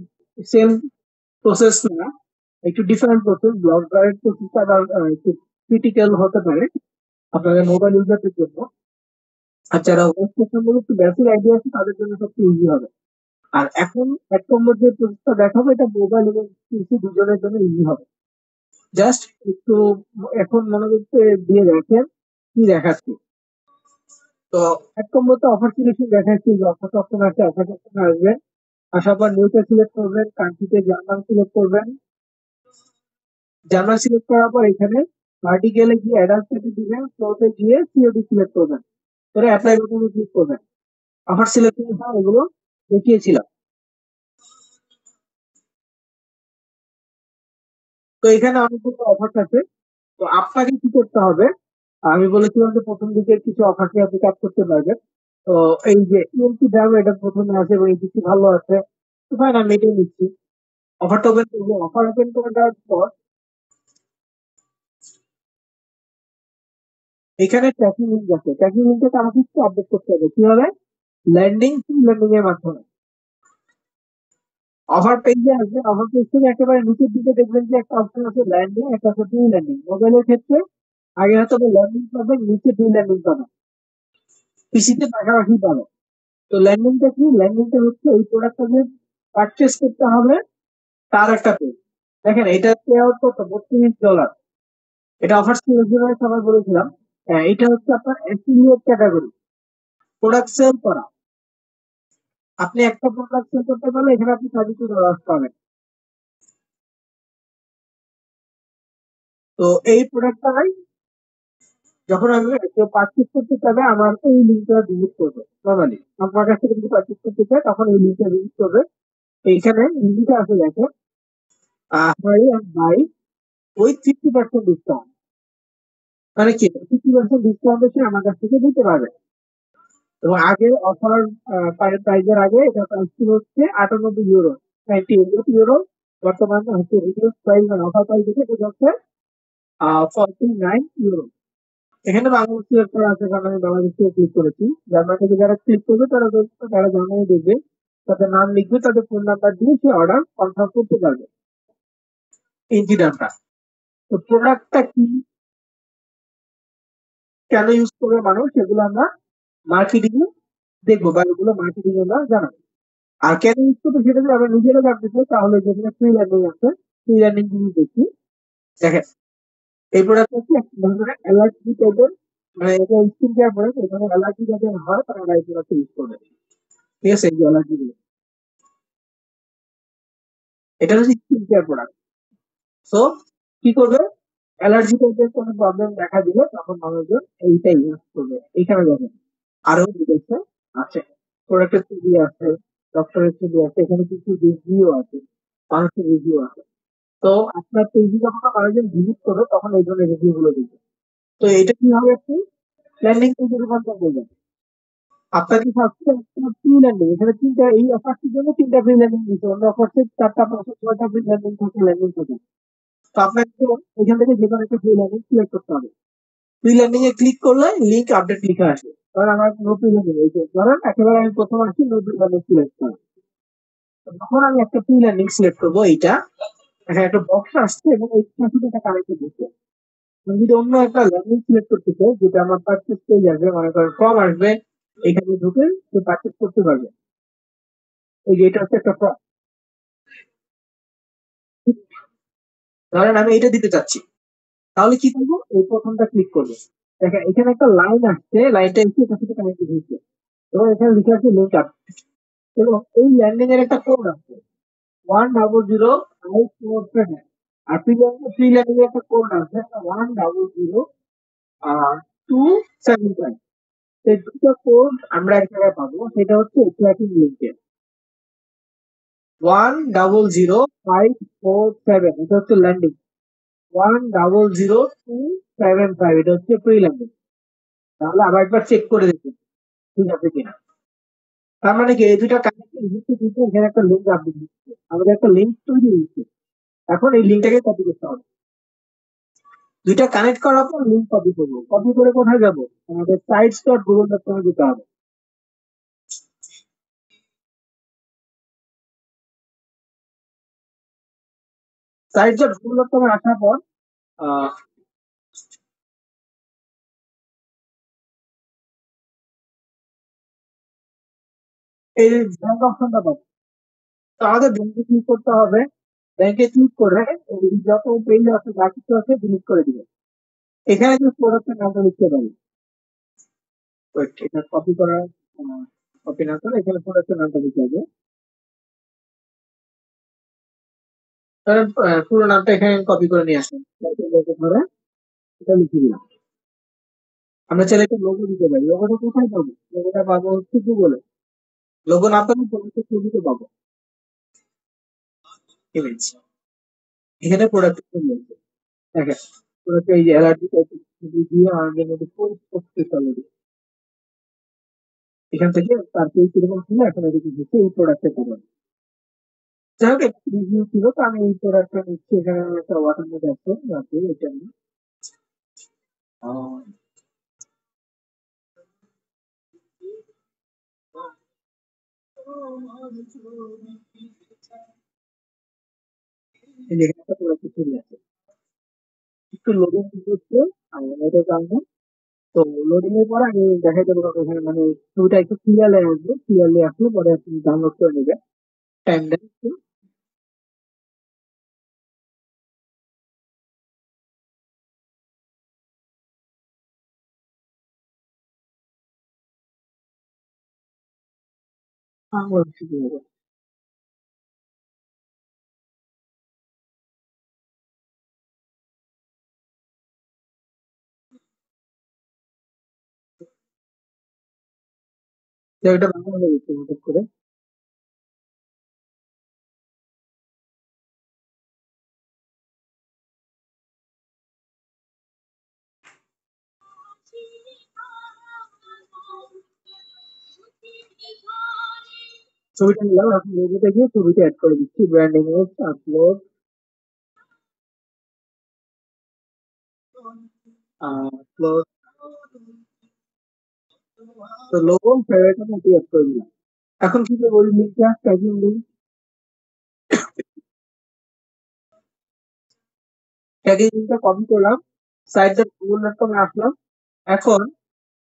সেম প্রসেস না, একটু ডিফারেন্ট প্রসেস, ব্লক ড্রাইভ প্রসেসটা আবার একটু ক্রিটিক্যাল হতে পারে আপনাদের মোবাইল ইউজারদের জন্য। আর যারা ওয়েব সম্বন্ধে একটু বেসিক আইডিয়া আছে তাদের জন্য সবচেয়ে ইজি হবে। আর এখন এক নম্বর যে প্রসেসটা দেখাবো এটা মোবাইল এবং পিসি দুজনের জন্য ইজি হবে। জাস্ট একটু এখন মনোযোগ দিয়ে দেখেন কি দেখাচ্ছি। তো এক নম্বরতে অফার সিলেকশন দেখাচ্ছি, যে অফার অপশন আছে, অফার অপশন আসবে, আসার পর নিউজে সিলেক্ট করবেন, কান্ট্রিতে জার্মান সিলেক্ট করবেন, জার্মান সিলেক্ট করার পর এখানে আর্টিকেলে গিয়ে অ্যাডাল্ট পেজে দিবেন, ফ্লোতে গিয়ে সিওডি সিলেক্ট করবেন, পরে অ্যাপ্লাই বাটনে ক্লিক করবেন। অফার সিলেকশন এগুলো দেখিয়েছিলাম। তো এখানে অনেকগুলো অফার আছে। তো আপনাকে কি করতে হবে, আমি বলেছিলাম যে প্রথম দিকে কিছু অফার আপনি কাজ করতে পারবেন। তো এই যে ইএমপি দাম এটা প্রথমে আছে এবং এটিসি ভালো আছে, তো ফাইন আমি এটাই নিচ্ছি। অফারটা ওপেন করবো, অফার ওপেন করে দেওয়ার পর এখানে ট্র্যাকিং লিঙ্ক আছে, ট্র্যাকিং লিঙ্কটা আমাকে একটু আপডেট করতে হবে কিভাবে, ল্যান্ডিং টু ল্যান্ডিং এর মাধ্যমে অফার পেজে আসবে। অফার পেজ থেকে একেবারে নিচের দিকে দেখবেন যে একটা অপশন আছে ল্যান্ডিং, একটা আছে প্রি ল্যান্ডিং। মোবাইলের ক্ষেত্রে আগে হয়তো ল্যান্ডিং পাবেন, নিচে প্রি ল্যান্ডিং পাবেন, পিসিতে পাশাপাশি পাবেন। তো ল্যান্ডিংটা কি, ল্যান্ডিংটা হচ্ছে এই প্রোডাক্টটা যে পারচেস করতে হবে তার একটা পেজ। দেখেন এটা পে আউট কত, $32। এটা অফার ছিল জন্য সবাই বলেছিলাম। এটা হচ্ছে আপনার অ্যাফিলিয়েট ক্যাটাগরি, প্রোডাক্ট সেল করা। আপনি একটা প্রোডাক্ট সেল করতে পারলে এখানে আপনি $32 পাবেন। তো এই প্রোডাক্টটাই যখন আমি কেউ পারচেজ করতে চাবে আমার এই লিঙ্কটা ভিজিট করবে নর্মালি আপনার কাছ থেকে যদি পারচেজ করতে চায় তখন এই লিঙ্কটা ভিজিট করবে এইখানে লিঙ্কটা আছে দেখে হারি অ্যান্ড বাই উইথ 50% ডিসকাউন্ট মানে কি 50% ডিসকাউন্ট সে আমার কাছ থেকে দিতে পারবে এবং আগের অফার প্রাইজের আগে এটা প্রাইস ছিল হচ্ছে 98 ইউরো 98 ইউরো বর্তমানে হচ্ছে রিডিউস প্রাইস মানে অফার প্রাইস দেখে এটা হচ্ছে 49 ইউরো এখানে বাংলাদেশ সিলেক্ট করা আছে কারণ আমি বাংলাদেশ থেকে ক্লিক করেছি জার্মান থেকে যারা ক্লিক করবে তারা জার্মানি দেখবে তাদের নাম লিখবে তাদের ফোন নাম্বার দিয়ে সে অর্ডার কনফার্ম করতে পারবে এই দামটা তো প্রোডাক্টটা কি কেন ইউজ করবে মানুষ সেগুলো আমরা মার্কেটিং এ দেখবো বা এগুলো মার্কেটিং এ আমরা জানাবো আর কেন ইউজ করবে সেটা যদি আমরা নিজেরা জানতে চাই তাহলে যেখানে ফ্রি লার্নিং আছে ফ্রি লার্নিং যদি দেখি দেখেন এই প্রোডাক্ট হচ্ছে এক ধরনের অ্যালার্জি টাইপের মানে এটা স্কিন কেয়ার প্রোডাক্ট এখানে অ্যালার্জি যাদের হয় তারা এই প্রোডাক্ট ইউজ করবে ঠিক আছে এই যে অ্যালার্জি গুলো এটা হচ্ছে স্কিন কেয়ার প্রোডাক্ট সো কি করবে অ্যালার্জি টাইপের কোনো প্রবলেম দেখা দিলে তখন মানুষজন এইটাই ইউজ করবে এইখানে দেখেন আরো ডিটেলসে আছে প্রোডাক্টের ছবি আছে ডক্টরের ছবি আছে এখানে কিছু রিভিউ আছে মানুষের রিভিউ আছে তো আপনার পেজে যখন মানুষজন ভিজিট করবে তখন এই ধরনের রিভিউ গুলো দিবে তো এটা কিভাবে আপনি ল্যান্ডিং পেজে রূপান্তর করবেন আপনাকে ফার্স্টে একটা ফ্রি ল্যান্ডিং এখানে তিনটা এই অফারটির জন্য তিনটা ফ্রি ল্যান্ডিং দিচ্ছে অন্য অফারসে 4টা 5টা 6টা ফ্রি ল্যান্ডিং থাকে ল্যান্ডিং থাকে তো আপনাকে এখান থেকে যে কোনো একটা ফ্রি ল্যান্ডিং সিলেক্ট করতে হবে ফ্রি ল্যান্ডিং এ ক্লিক করলে লিঙ্ক আপডেট লেখা আসে কারণ আমার নো ফ্রি ল্যান্ডিং এই যে ধরেন একেবারে আমি প্রথম আসছি নো ফ্রি ল্যান্ডিং সিলেক্ট করি যখন আমি একটা ফ্রি ল্যান্ডিং সিলেক্ট করবো এইটা এখানে একটা বক্স আসছে এবং এইটার সাথে একটা কানেক্টেড হচ্ছে আমি যদি অন্য একটা ল্যান্ডিং সিলেক্ট করতে চাই যেটা আমার পারচেজ পেজ আসবে মনে করেন ফর্ম আসবে এখানে ঢুকে সে পারচেজ করতে পারবে এই যে এটা হচ্ছে একটা ফর্ম ধরেন আমি এটা দিতে চাচ্ছি তাহলে কি করবো এই প্রথমটা ক্লিক করবো দেখেন এখানে একটা লাইন আসছে লাইনটা এসে এটার সাথে কানেক্টেড হচ্ছে এবং এখানে লিখে আছে লিঙ্ক আপ এবং এই ল্যান্ডিং এর একটা কোড আছে 100 547 আর ফ্রি ল্যান্ডিং এর একটা কোড আছে 100 275 এই দুটো কোড আমরা এক জায়গায় পাবো সেটা হচ্ছে ট্র্যাকিং লিঙ্কের 100 547 এটা হচ্ছে ল্যান্ডিং 100 275 এটা হচ্ছে ফ্রি ল্যান্ডিং তাহলে আবার একবার চেক করে দেখুন ঠিক আছে কিনা তার মানে কি এই দুটা কানেক্টিং হচ্ছে কিন্তু এখানে একটা লিঙ্ক আপডেট দিচ্ছে আমাদের একটা লিঙ্ক তৈরি হয়েছে এখন এই লিঙ্কটাকে কপি করতে হবে দুইটা কানেক্ট করার পর লিঙ্ক কপি করবো কপি করে কোথায় যাবো আমাদের sites.google.com যেতে হবে sites.google.com আসার পর আহ, এই ব্যাংক অপশনটা পাবো তো আমাদের ব্যাংকে ক্লিক করতে হবে ব্যাংকে ক্লিক করে এই যত পেজ আছে যা কিছু আছে ডিলিট করে দিবে এখানে যে প্রোডাক্টের নামটা লিখতে পারি ওয়েট এটা কপি করার কপি না করে এখানে প্রোডাক্টের নামটা লিখতে হবে ধরেন পুরো নামটা এখানে কপি করে নিয়ে আসেন ধরে এটা লিখে দিলাম আমরা চাইলে একটা লোগো দিতে পারি লোগোটা কোথায় পাবো লোগোটা পাবো হচ্ছে গুগলে লোগো না পেলে প্রোডাক্টের ছবিতে পাবো ইমেজ এখানে প্রোডাক্টের ছবি আছে দেখেন প্রোডাক্ট এই যে অ্যালার্জি টাইপের ছবি দিয়ে আমাদের মধ্যে পোস্ট করতে অলরেডি এখান থেকে তার পেজ কিরকম ছিল এখন এদিকে হচ্ছে এই প্রোডাক্টের কারণে যাই হোক রিভিউ ছিল তো আমি এই প্রোডাক্টটা নিচ্ছি এখানে একটা ওয়াটার মধ্যে আছে আছে এটা আমি আহ, এই যে এখানে একটা প্রোডাক্টের ছবি আছে একটু লোডিং করছে এটা কারণে তো লোডিং এর পর আমি দেখাই দেবো কাউকে এখানে মানে ছবিটা একটু ক্লিয়ারলি আসবে ক্লিয়ারলি আসলে পরে আপনি ডাউনলোড করে নেবেন টাইম দেন একটু। বলছি কি হবে জায়গাটা বাংলা হয়ে গেছে হঠাৎ করে। ছবিটা নিলাম, এখন লোগোতে গিয়ে ছবিটা অ্যাড করে দিচ্ছি, ব্র্যান্ড ইমেজ আপলোড, আপলোড। তো লোগো ফেভারিট আমি এটি অ্যাড করে দিলাম। এখন কি করবো, ওই লিঙ্কটা ট্যাগিং লিঙ্ক, ট্যাগিং লিঙ্কটা কপি করলাম, site.google.com এ আসলাম। এখন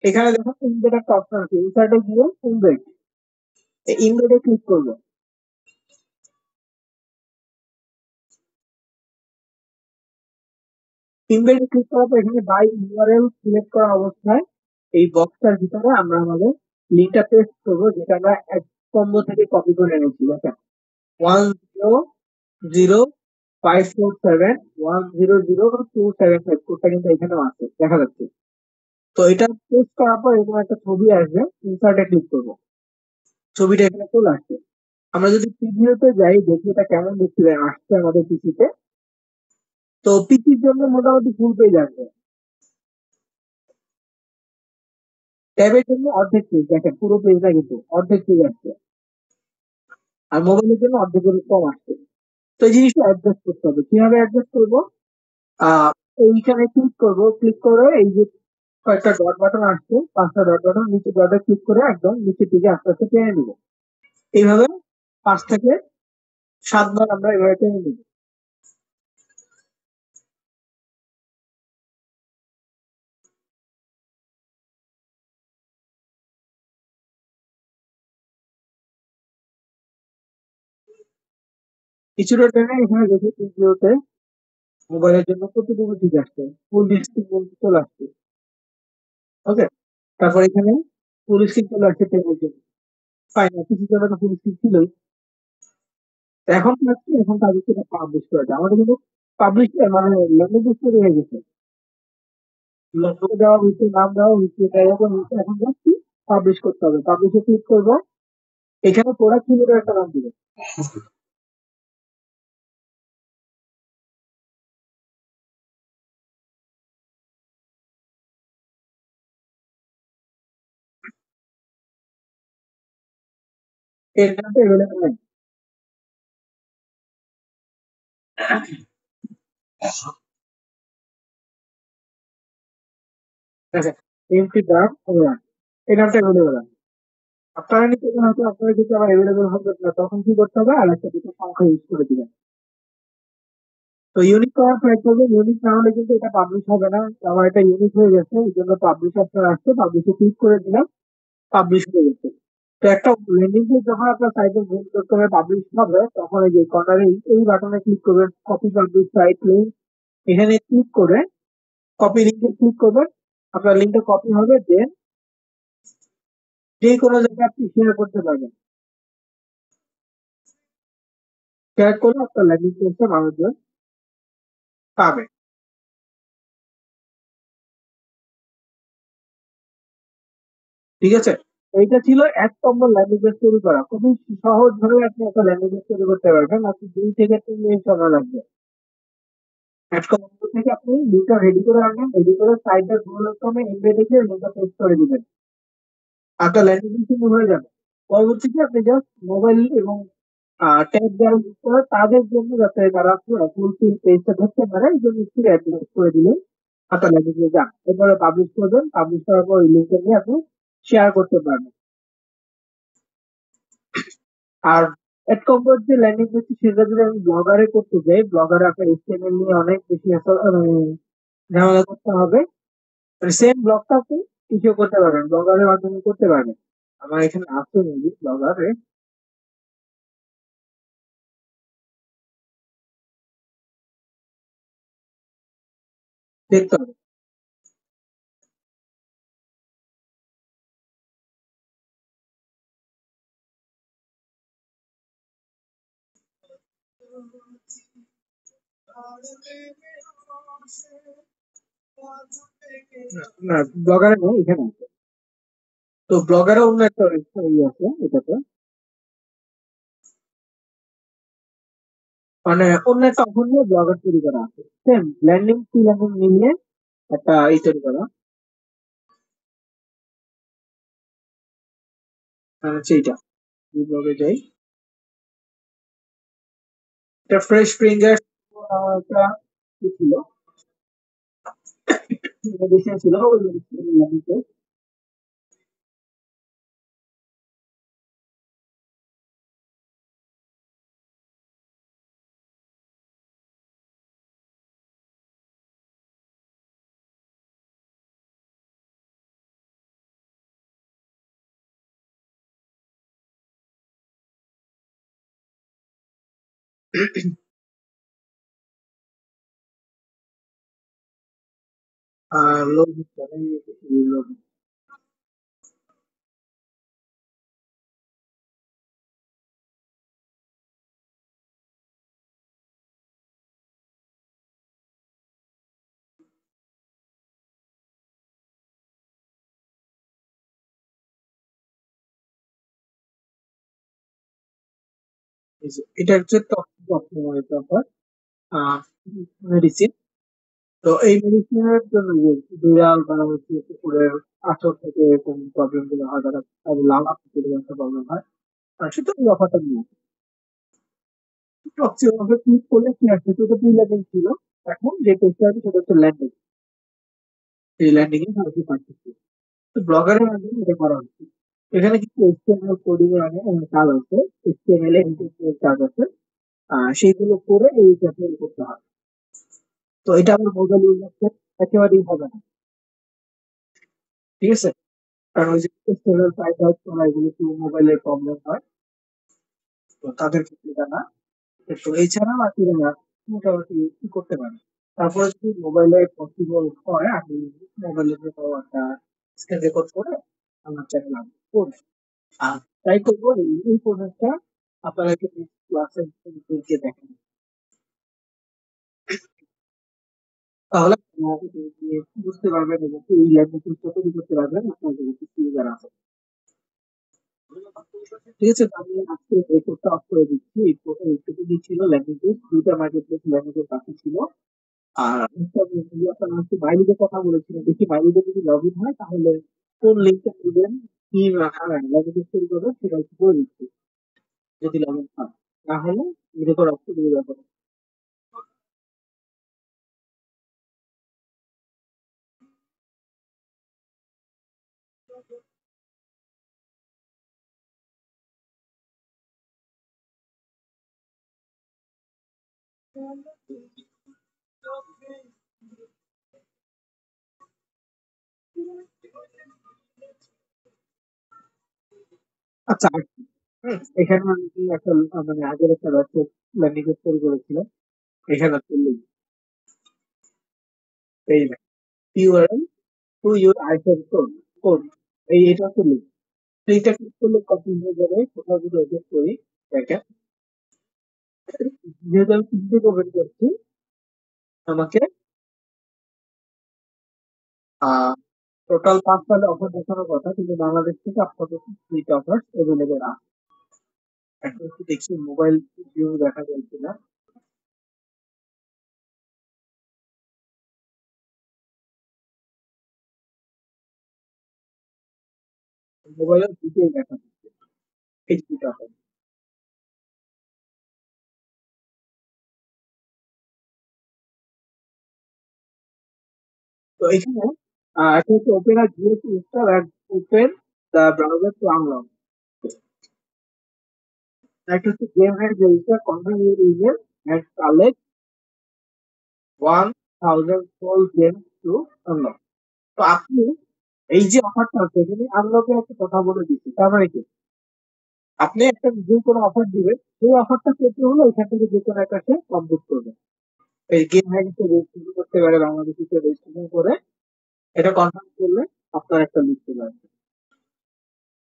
এখানে দেখো ইমবেড একটা অপশন আছে, ইনসার্টে গিয়ে ইমবেড, এই ইমবেডে ক্লিক করবো। ইমবেডে ক্লিক করার পর এখানে বাই ইউআরএল সিলেক্ট করা অবস্থায় এই বক্সটার ভিতরে আমরা আমাদের লিঙ্কটা পেস্ট করবো, যেটা আমরা এক কম্বো থেকে কপি করে এনেছি। দেখেন 100547100275 কোডটা কিন্তু এখানেও আছে, দেখা যাচ্ছে। তো এটা পেস্ট করার পর এরকম একটা ছবি আসবে, ইনসার্টে ক্লিক করবো, ছবিটা এখানে চলে আসছে। আমরা যদি প্রিভিউতে যাই দেখি এটা কেমন দেখতে আসছে আমাদের পিসিতে। তো পিসির জন্য মোটামুটি ফুল পেজ আসবে, ট্যাবের জন্য অর্ধেক পেজ, দেখেন পুরো পেজ না কিন্তু অর্ধেক পেজ আসছে, আর মোবাইলের জন্য অর্ধেকের কম আসছে। তো এই জিনিসটা অ্যাডজাস্ট করতে হবে, কিভাবে অ্যাডজাস্ট করবো? আহ এইখানে ক্লিক করবো, ক্লিক করে এই যে কয়েকটা ডট বাটন আসছে, 5টা ডট বাটন, নিচে ডটে ক্লিক করে একদম নিচের দিকে আস্তে আস্তে টেনে নিব। এইভাবে 5 থেকে 7 বার আমরা এভাবে টেনে নিব। কিছুটা টেনে এখানে দেখি ভিডিওতে মোবাইলের জন্য কতটুকু ঠিক আসছে, ফুল স্ক্রিন বলতে চলে আসছে। ওকে, তারপর এখানে ফুল স্ক্রিন চলে আসছে টেবিলের জন্য। ফাইন, কিছু জন্য তো ফুল স্ক্রিন ছিলই। তো এখন কি হচ্ছে, এখন তাদের সেটা পাবলিশ করে দেয়, আমাদের কিন্তু পাবলিশ মানে ল্যাঙ্গুয়েজ তৈরি হয়ে গেছে, লোগো দেওয়া হয়েছে, নাম দেওয়া হয়েছে, এটা এরকম হয়েছে। এখন জাস্ট পাবলিশ করতে হবে, পাবলিশে ক্লিক করবো, এখানে প্রোডাক্ট লিমিটেড একটা নাম দিবে। এর নামটা অ্যাভেলেবল নাই। দেখেন এমটি ডাক এই নামটা অ্যাভেলেবল আছে। আপনারা নিতে গেলে হয়তো আপনারা যদি আবার অ্যাভেলেবল হবে না, তখন কি করতে হবে, আর একটা দুটো সংখ্যা ইউজ করে দিবেন। তো ইউনিক করার ট্রাই করবেন, ইউনিক না হলে কিন্তু এটা পাবলিশ হবে না। আমার এটা ইউনিক হয়ে গেছে, এই জন্য পাবলিশ অপশন আসছে, পাবলিশে ক্লিক করে দিলাম, পাবলিশ হয়ে গেছে। তো একটা ল্যান্ডিং পেজ যখন আপনার সাইটে google.com পাবলিশ হবে, তখন এই যে কর্নারে এই বাটনে ক্লিক করবেন, কপি পাবলিশ সাইট লিঙ্ক, এখানে ক্লিক করে কপি লিঙ্কে ক্লিক করবেন, আপনার লিঙ্কটা কপি হবে, দেন যে কোনো জায়গায় আপনি শেয়ার করতে পারবেন। শেয়ার করলে আপনার ল্যান্ডিং পেজটা মানুষজন পাবে। ঠিক আছে, এইটা ছিল 1 নম্বর ল্যান্ডিং পেজ তৈরি করা, খুবই সহজ ভাবে আপনি একটা ল্যান্ডিং পেজ তৈরি করতে পারবেন, আপনি 2 থেকে 3 মিনিট সময় লাগবে। 1 নম্বর থেকে আপনি লিঙ্কটা রেডি করে আনবেন, রেডি করে সাইটটা google.com এমবেড রেখে লিঙ্কটা পেস্ট করে দিবেন, আপনার ল্যান্ডিং পেজ কিন্তু হয়ে যাবে। পরবর্তীতে আপনি জাস্ট মোবাইল এবং ট্যাব যারা ইউজ করে তাদের জন্য, যাতে তারা ফুলফিল পেজটা ধরতে পারে, এই জন্য একটু অ্যাড্রেস করে দিলেই আপনার ল্যান্ডিং পেজ যান। এরপরে পাবলিশ করবেন, পাবলিশ করার পর ওই লিঙ্কটা নিয়ে আপনি শেয়ার করতে পারবেন। আর এড কম্পোজ যে ল্যান্ডিং পেজ, সেটা যদি আমি ব্লগারে করতে যাই, ব্লগারে আপনার এইচটিএমএল নিয়ে অনেক বেশি মানে ঝামেলা করতে হবে। সেম ব্লগটা আপনি কিছু করতে পারবেন, ব্লগারের মাধ্যমে করতে পারবেন। আমার এখানে আছে মেবি ব্লগারে, দেখতে হবে। না, ব্লগারে নেই, এখানে আছে। তো ব্লগারে অন্য একটা ইয়ে আছে এটাতে, মানে অন্য একটা অফার নিয়ে ব্লগার তৈরি করা আছে, সেম ল্যান্ডিং ফ্রি ল্যান্ডিং মিলিয়ে একটা তৈরি করা, হচ্ছে এইটা। ব্লগে যাই, এটা ফ্রেশ স্প্রিঙ্গার একটা কি ছিল, মেডিসিন ছিল, ওই মেডিসিন। আর লোক এটা হচ্ছে মেডিসিন। তো এই মেডিসিনের জন্য যে বিড়াল বা হচ্ছে কুকুরের আঁচড় থেকে এরকম প্রবলেম গুলো হয়, তারা তাদের লাল একটা প্রবলেম হয়, আর সেটা এই অফারটা নিয়ে আসে। সবচেয়ে অফার ক্লিক করলে কি আসছে, তো প্রি ল্যান্ডিং ছিল, এখন যে পেজটা আছে সেটা হচ্ছে ল্যান্ডিং, এই ল্যান্ডিং এ সাহায্য পাচ্ছে। তো ব্লগারের মাধ্যমে এটা করা হচ্ছে। এখানে কিছু HTML কোডিং এর কাজ আছে, HTML এর কাজ আছে, সেইগুলো করে এই ক্যাটাগরি করতে হয়। তো এটা আমার মোবাইল ইউজার একেবারেই হবে না, ঠিক আছে, কারণ ওই যে HTML টাইপ করা এগুলো একটু মোবাইলের প্রবলেম হয়, তো তাদের ক্ষেত্রে এটা না। তো এছাড়াও আর কি মোটামুটি কি করতে পারে। তারপরে যদি মোবাইলে পসিবল হয়, আমি মোবাইলে একটা স্ক্রিন রেকর্ড করে আমার চ্যানেল আপলোড করবো। আর ট্রাই করবো এই প্রসেসটা আপনাদেরকে ক্লাসে দেখেন, তাহলে বুঝতে পারবেন এবং এই ল্যাঙ্গুয়েজ তৈরি করতে পারবেন আপনাদের যারা আছে। ঠিক আছে, তো আমি আজকে রেকর্ডটা অফ করে দিচ্ছি। এইটুকুনি ছিল ল্যাঙ্গুয়েজ, দুইটা মার্কেট প্লেস ল্যাঙ্গুয়েজের বাকি ছিল। আর আপনার হচ্ছে বাইলিতে কথা বলেছিলেন, দেখি বাইলিতে যদি লগ ইন হয় তাহলে কোন লিঙ্কটা দিবেন, কি ল্যাঙ্গুয়েজ তৈরি করবেন সেটা একটু করে দিচ্ছি, যদি লগ ইন হয়। না হলে রেকর্ড অফ করে দিয়ে যাবো। আচ্ছা, এখানে আমি কি একটা মানে আগের একটা ওয়েবসাইট ল্যান্ডিং তৈরি করেছিলাম, এখানে আছে লিঙ্ক, এই URL to your iPhone code, এটা হচ্ছে লিঙ্ক। এইটা ক্লিক করলে কপি হয়ে যাবে, কোথাও যদি ওপেন করি, দেখেন, যেহেতু আমি ফেসবুক ওপেন করছি, আমাকে টোটাল 5 সালে অফার দেখানোর কথা, কিন্তু বাংলাদেশ থেকে আপাতত 3টা অফার এভেলেবেল আছে। এখন একটু দেখছি মোবাইল ভিউ দেখা যায় কিনা, মোবাইলের ডিটেল দেখা যাচ্ছে এই 3টা অফার। তো এখানে একটা হচ্ছে ওপেন আর জিএস install and open the browser to unlock, একটা হচ্ছে game hand register confirm your email and collect 1000 game to unlock. তো আপনি এই যে অফারটা আছে এখানে আনলকের একটা কথা বলে দিচ্ছি, তার মানে কি, আপনি একটা যে কোনো অফার দিবেন, সেই অফারটা পেতে হলে এখান থেকে যে কোনো একটা সে কমপ্লিট করবে। এই গেম হ্যান্ডসে রেজিস্ট্রেশন করতে পারে, বাংলাদেশিতে রেজিস্ট্রেশন করে এটা কনফার্ম করলে আপনার একটা লিস্ট চলে আসবে,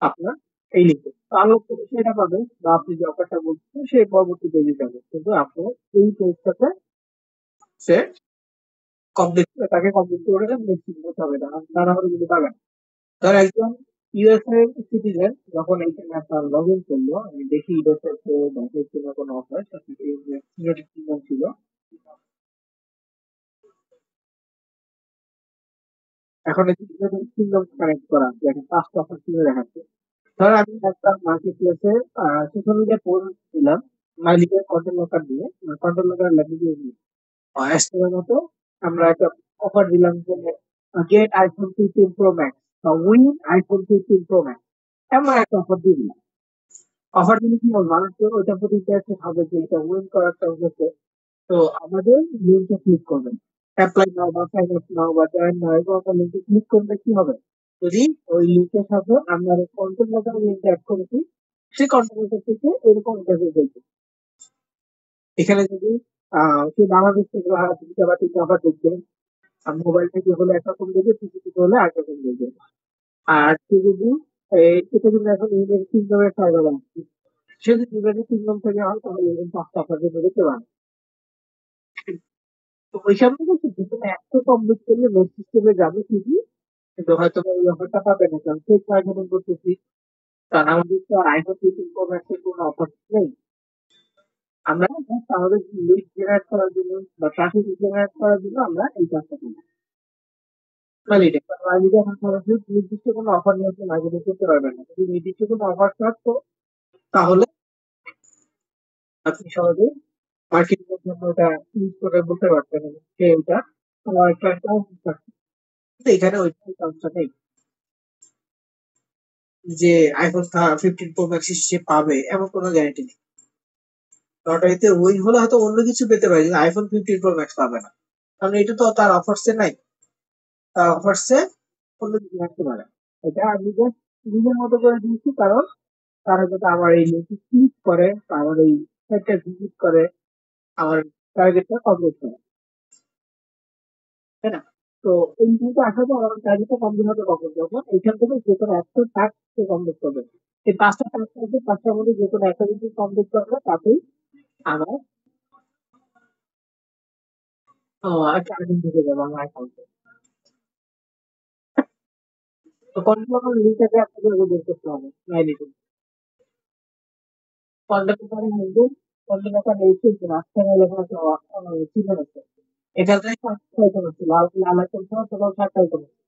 আপনার এই লিস্টে আনলক করে সেটা পাবে, বা আপনি যে অফারটা বলছেন সেই পরবর্তী পেজে যাবে, কিন্তু আপনার এই পেজটাতে সে কমপ্লিট, তাকে কমপ্লিট করে নেক্সট করতে হবে না, না হলে কিন্তু পাবেন। ধর একজন ইউএসএ সিটিজেন যখন এইখানে আপনার লগ ইন করলো, আমি দেখি ইউএসএ তে ব্যাংকের জন্য কোনো অফার ছিল। এখন এই কিংডম কানেক্ট করা দেখেন 5টা অফার ছিল দেখাচ্ছে। ধর আমি একটা মার্কেট প্লেসে সোশ্যাল মিডিয়া পোস্ট দিলাম মালিকের কন্টেন্ট লকার দিয়ে, কন্টেন্ট লকার ল্যাঙ্গুয়েজ দিয়ে এর মতো আমরা একটা অফার দিলাম যে গেট আইফোন 15 প্রো ম্যাক্স বা উইন আইফোন 15 প্রো ম্যাক্স, এমন একটা অফার দিয়ে দিলাম। অফার দিলে কি হবে, মানুষ তো ওইটার প্রতি ইন্টারেস্টেড হবে যে এটা উইন করার চান্স আছে। তো আমাদের লিঙ্কে ক্লিক করবেন, অ্যাপ্লাই নাও বা সাইন আপ নাও বা জয়েন নাও এরকম একটা লিঙ্কে ক্লিক করলে কি হবে, যদি ওই লিঙ্কের সাথে আমরা কন্টেন্ট লকারের লিঙ্ক অ্যাড করেছি, সেই কন্টেন্ট লকার থেকে এরকম ইন্টারভিউ দেখবে। এখানে যদি সে বাংলাদেশ থেকে দুইটা বা তিনটা অফার দেখবে, আর মোবাইল থেকে হলে একরকম দেখবে, পিসি থেকে হলে আর রকম দেখবে। আর সে যদি এটা কিন্তু এখন ইউনাইটেড কিংডমের সার্ভার আসছে, সে যদি ইউনাইটেড কিংডম থেকে হয় তাহলে এরকম 5টা অফার কিন্তু দেখতে পারে। তো ওইখান থেকে কি তুমি একটা কমপ্লিট করলে নেক্সট স্টেপে যাবে ঠিকই, কিন্তু হয়তো বা ওই অফারটা পাবে না, কারণ ফেক মার্কেটিং করতেছি। কারণ আমাদের তো আইফোন 15 প্রো ম্যাক্স এর কোনো অফার নেই। আমরা just আমাদের লিড জেনারেট করার জন্য বা ট্রাফিক জেনারেট করার জন্য আমরা এই কাজটা করি। ভ্যালিডেট ভ্যালিডেট এখন সরাসরি নির্দিষ্ট কোনো অফার নিয়ে আপনি মার্কেটিং করতে পারবেন না। যদি নির্দিষ্ট কোনো অফার থাকতো তাহলে আপনি সহজেই মার্কেটিং এর জন্য ওটা ইউজ করে বলতে পারতেন যে এটা আমার একটা চান্স আছে। কিন্তু এখানে ওই চান্সটা নেই যে আইফোন 15 প্রো ম্যাক্স সে পাবে, এমন কোনো গ্যারান্টি নেই। লটারিতে উইন হলে হয়তো অন্য কিছু পেতে পারে, কিন্তু আইফোন 15 প্রো ম্যাক্স পাবে না, কারণ এটা তো তার অফার্সে নাই। তার অফার্সে অন্য কিছু থাকতে পারে। এটা আমি জাস্ট নিজের মতো করে দিয়েছি, কারণ তারা যাতে আমার এই লিঙ্কে ক্লিক করে বা আমার এই সাইটটা ভিজিট করে আমার টার্গেটটা কমপ্লিট করে, তাই না? তো এই লিঙ্কে আসার পর আমার টার্গেটটা কমপ্লিট হবে কখন, যখন এইখান থেকে যে কোনো একটা টাস্ক সে কমপ্লিট করবে। এই 5টা টাস্ক আছে, 5টার মধ্যে যে কোনো একটা যদি কমপ্লিট করবে তাতেই আমার একটা আর্নিং ঢুকে যাবে আমার অ্যাকাউন্টে। তো কন্টিনিউ আমার লিঙ্কটাকে আপনাকে বের করতে হবে নাইলে কন্টাক্ট করে একদম কন্টাক্ট করে এসে মাঝখানে লেখা আছে চিহ্ন আছে, এখানে 5টা আইকন আছে, লাল লাল আইকন সহ টোটাল 7টা আইকন আছে।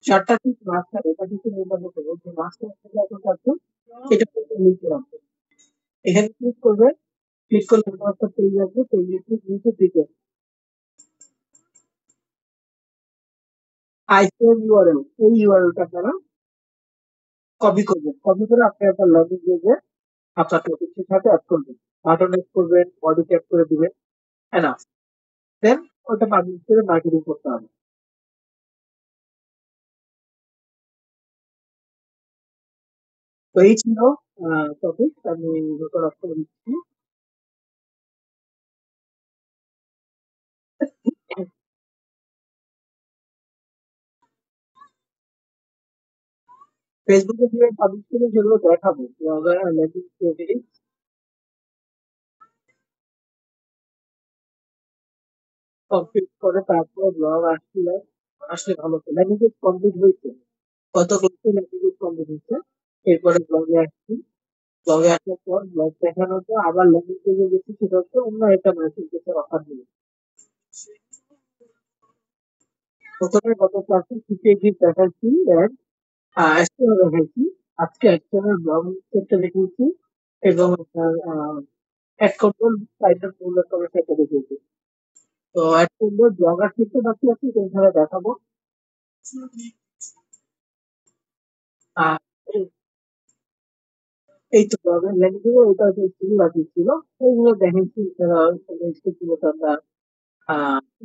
7টা ঠিক মাঝখানে এটা কিন্তু নির্বাচন করবে যে মাঝখানে যে আইকনটা আছে এটা কিন্তু লিখে রাখবে। এখানে ক্লিক করবে, ক্লিক করলে এরকম একটা পেজ আসবে, পেজের ঠিক নিচের দিকে আইফোন ইউআরএল, এই ইউআরএলটা আপনারা কপি করবেন, কপি করে আপনি আপনার লগইন পেজে আপনার টপিকের সাথে অ্যাড করবেন, বাটন অ্যাড করবেন, বডি অ্যাড করে দিবেন, এনাফ। দেন ওটা পাবলিশ করে মার্কেটিং করতে হবে। তো এই ছিল টপিক, আমি রেকর্ড করে দিচ্ছি। ফেসবুকে যে পাবলিশ করে সেগুলো দেখাবো ল্যান্ডিং পেজ কমপ্লিট করে তারপর ব্লগ আসছিল, আসলে ভালো তো ল্যান্ডিং পেজ কমপ্লিট হয়েছে, কত ক্লাসে ল্যান্ডিং পেজ কমপ্লিট হয়েছে। এরপরে ব্লগে আসছি, ব্লগে আসার পর ব্লগ দেখানোর পর আবার ল্যান্ডিং পেজে গেছি, সেটা হচ্ছে অন্য একটা মার্কেট প্লেসের অফার নিয়ে। প্রথমে গত ক্লাসে সিপিএজি দেখাচ্ছি এন্ড এসটিএমএল দেখাচ্ছি, আজকে এসটিএমএল ব্লগ সেটটা দেখিয়েছি এবং আপনার অ্যাড কন্ট্রোল সাইটের মূল্য সেটটা দেখিয়েছি। তো অ্যাড করলে ব্লগার শিখতে বাকি আছে, সেইভাবে দেখাবো। আর এই এই তো ব্লগের ল্যাঙ্গুয়েজ এটা হচ্ছে স্কিল বাকি ছিল, এইগুলো দেখেছি ছিল আমরা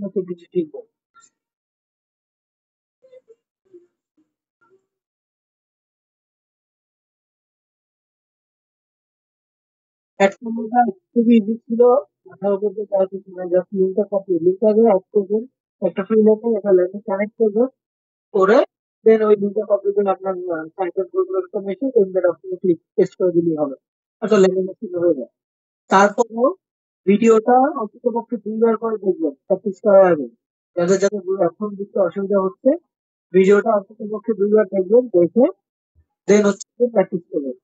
নতুন কিছু শিখবো। অ্যাড করাটা খুবই ইজি ছিল, মাথার উপর দিয়ে কাজ কিছু না, জাস্ট লিঙ্কটা কপি, লিঙ্কটা দিয়ে অ্যাড করবেন, একটা ফ্রি লেখে একটা লেখে কানেক্ট করবেন করে, দেন ওই লিঙ্কটা কপি করে আপনার সাইটের গুগল মেসেজ এমবেড অপশনে ক্লিক পেস্ট করে দিলেই হবে, একটা ল্যান্ডিং পেজ হয়ে যায়। তারপরেও ভিডিওটা অন্ততপক্ষে 2বার করে দেখবেন প্র্যাকটিস করার আগে। যাদের যাদের এখন বুঝতে অসুবিধা হচ্ছে, ভিডিওটা অন্ততপক্ষে 2বার দেখবেন, দেখে দেন হচ্ছে প্র্যাকটিস করবেন।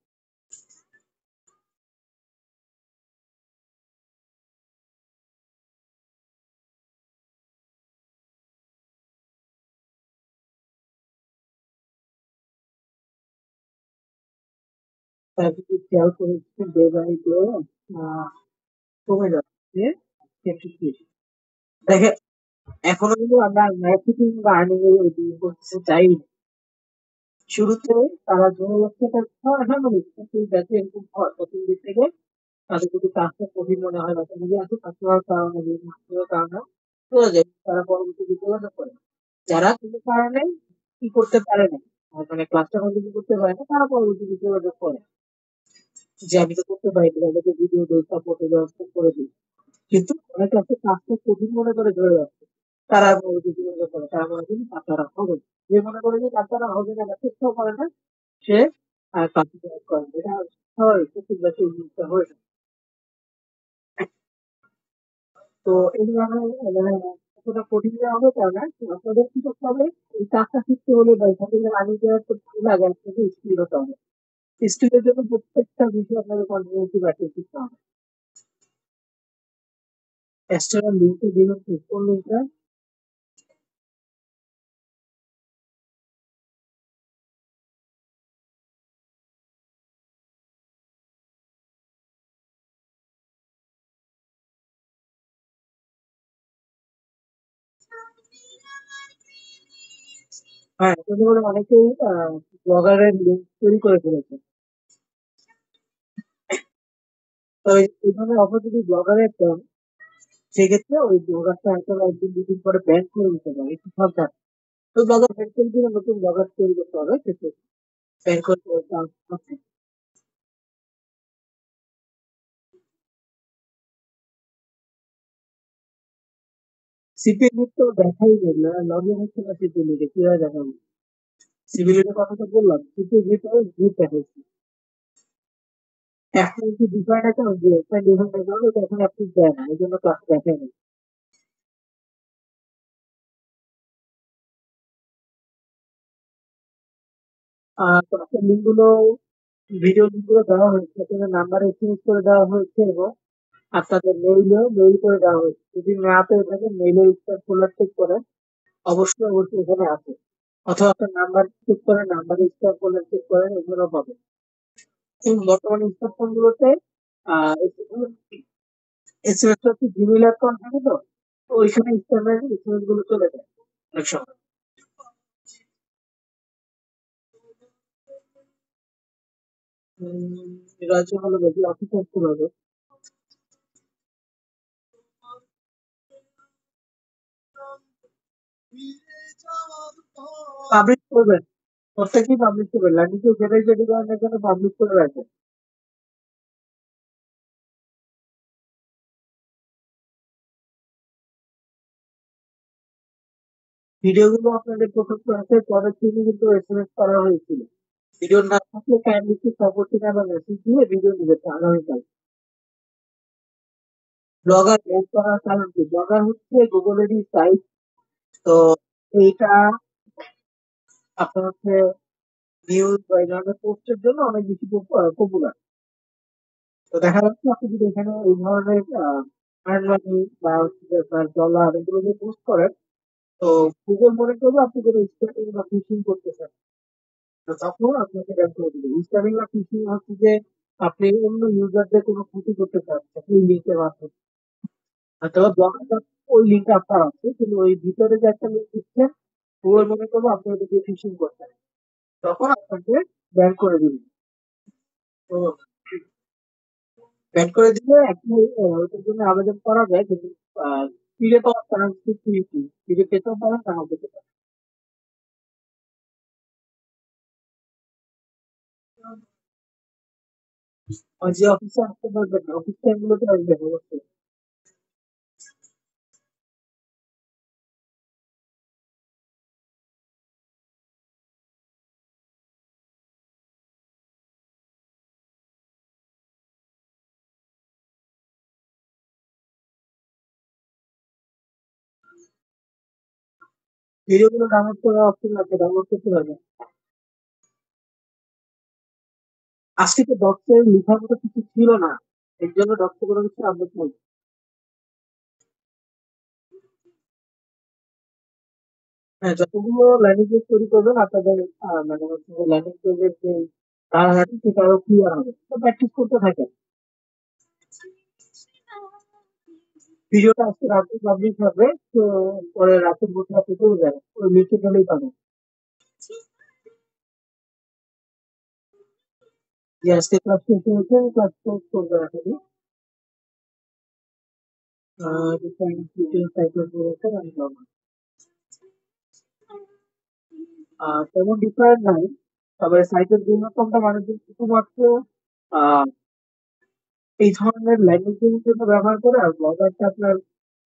তারপরে খেয়াল করেছি ডে বাই ডে কমে যাচ্ছে সেন্সিটিভ। দেখে এখনো কিন্তু আমরা মার্কেটিং বা আর্নিং এর ওই দিকে করতে চাই না। শুরুতে তারা ধরে রাখছে এটা হারমোনিক, কিন্তু ব্যাচে এরকম হয় প্রথম দিক থেকে তাদের যদি কাজটা কঠিন মনে হয় বা তাদের আছে কাস্টমার কারণে বিভিন্ন কারণে চলে যায়, তারা পরবর্তীতে যোগাযোগ করে। যারা কোনো কারণে কি করতে পারে না, মানে ক্লাসটা কন্টিনিউ করতে পারে না, তারা পরবর্তীতে যোগাযোগ করে যে আমি তো করতে পারি না, তাদেরকে ভিডিও দিই, সাপোর্টের ব্যবস্থা করে দিই। কিন্তু অনেকে আছে কাজটা কঠিন মনে করে ধরে রাখছে, তারা পরবর্তীতে যোগাযোগ করে, তারা মনে করেন তার দ্বারা হবে না। যে মনে করে যে তার দ্বারা হবে না বা চেষ্টাও করে না, সে কাজটা করে না। এটা স্বাভাবিক, প্রত্যেক ব্যাচে এই জিনিসটা হয়ে থাকে। তো এই ধরনের মানে এতটা কঠিন দেওয়া হবে তা না। আপনাদের কি করতে হবে, এই কাজটা শিখতে হলে বা এখান থেকে রানিং করার করতে হলে আগে আপনাকে স্কিল হতে হবে। স্কিলের জন্য প্রত্যেকটা বিষয় আপনাকে কন্টিনিউসলি প্র্যাকটিস করতে হবে। এক্সটার্নাল লিঙ্কে দিবেন, কোন লিঙ্কটা? হ্যাঁ, এতে করে অনেকেই ব্লগারের লিঙ্ক তৈরি করে ফেলেছে। তো এই ধরনের অফার যদি ব্লগারের দেন, সেক্ষেত্রে ওই ব্লগারটা হয়তো একদিন দুদিন পরে ব্যান করে দিতে পারে, একটু সাবধান। তো ব্লগার ব্যান করে দিলে নতুন ব্লগার তৈরি করতে হবে, কিন্তু ব্যান করতে চান্স আছে। সিপিএল তো দেখাই যায় না, লগ ইন হচ্ছে না সিপিএল এ, কিভাবে দেখাবো? সিপিএল এর কথা তো বললাম, সিপিএল গ্রুপ দেখাইছি। এখন কি ডিফারেন্ট অ্যাকাউন্ট, যে একটা ডিফারেন্ট অ্যাকাউন্ট ওটা এখন অ্যাক্টিভ দেয় না, এই জন্য ক্লাস দেখায় না। ক্লাসের লিঙ্ক গুলো, ভিডিও লিঙ্ক গুলো দেওয়া হয়েছে, আপনাদের নাম্বারে এসএমএস করে দেওয়া হয়েছে এবং আপনাদের মেইল করে দেওয়া হয়েছে। যদি না পেয়ে থাকেন মেইলে স্ট্যাক ফোল্ডার চেক করেন, অবশ্যই অবশ্যই এখানে আছে। অথবা আপনার নাম্বার চেক করেন, নাম্বারে স্ট্যাক ফোল্ডার চেক করেন, এগুলো পাবেন। এবং বর্তমানে স্মার্টফোন গুলোতে এসএমএস টা হচ্ছে জিমেইল অ্যাকাউন্ট থাকে, তো তো ওইখানে স্প্যামের এসএমএস গুলো চলে যায় অনেক সময়। এটা হচ্ছে হলো বেশি অফিস আসতে হবে। পাবলিশ করবেন, প্রত্যেকেই পাবলিশ করবেন, লার্নিং যেটাই যেটি কারণের জন্য পাবলিশ করে রাখবেন। ভিডিও গুলো আপনাদের প্রথম ক্লাসের পরের দিনই কিন্তু এসএমএস করা হয়েছিল। ভিডিও না থাকলে কাইন্ডলি একটু সাপোর্টিং বা মেসেজ দিয়ে ভিডিও নিবে আগামীকাল। ব্লগার ব্যান করার কারণ কি? ব্লগার হচ্ছে গুগলেরই সাইট। তো এইটা আপনার হচ্ছে নিউজ বা এই ধরনের পোস্টের জন্য অনেক বেশি পপুলার। তো দেখা যাচ্ছে আপনি যদি এখানে এই ধরনের আর্ন মানি বা হচ্ছে যে আপনার ডলার এগুলো দিয়ে পোস্ট করেন, তো গুগল মনে করবে আপনি কোনো স্প্যামিং বা ফিশিং করতেছেন। তো তখন আপনাকে ব্যান করে দিবে। স্প্যামিং বা ফিশিং হচ্ছে যে আপনি অন্য ইউজারদের কোনো ক্ষতি করতে চাচ্ছেন এই লিঙ্কের মাধ্যমে। অথবা ব্লগারটা ওই লিঙ্কটা আপনার আছে, কিন্তু ওই ভিতরে যে একটা লিঙ্ক দিচ্ছেন, গুগল মনে করবে আপনি ওটা দিয়ে ফিশিং করছেন। তখন আপনাকে ব্যান করে দিবে। তো ব্যান করে দিলে আপনি ওটার জন্য আবেদন করা যায়, কিন্তু ফিরে পাওয়ার চান্স 50-50, ফিরে পেতেও পারেন, নাও পেতে পারেন। আর যে অফিসে আসতে পারবেন না, অফিস টাইম গুলোতে আসবেন অবশ্যই। ভিডিও গুলো ডাউনলোড করার অপশন আছে, ডাউনলোড করতে পারবেন। আজকে তো ডক্টর লেখার মতো কিছু ছিল না, এর জন্য ডক্টর কোনো কিছু আপডেট নেই। হ্যাঁ, যতগুলো ল্যান্ডিং পেজ তৈরি করবেন আপনাদের মানে হচ্ছে যে ল্যান্ডিং পেজের যে ধারাটি সেটা আরো ক্লিয়ার হবে, তো প্র্যাকটিস করতে থাকেন। ভিডিওটা আজকে রাতে পাবলিশ হবে, তো পরে রাতের মধ্যে আপনি পেয়ে যাবেন, ওই লিখে গেলেই পাবেন। যে আজকে ক্লাস শেষ হয়েছে, ক্লাস শেষ করবেন আসলে। ডিফারেন্ট ডিটেলস টাইপের রয়েছে আমি বলবো। তেমন ডিফারেন্ট নাই, তবে সাইটের ন্যূনতমটা মানে যে শুধুমাত্র আহ, এই ধরনের ল্যান্ডিং পেজের জন্য ব্যবহার করে, আর ব্লগারটা আপনার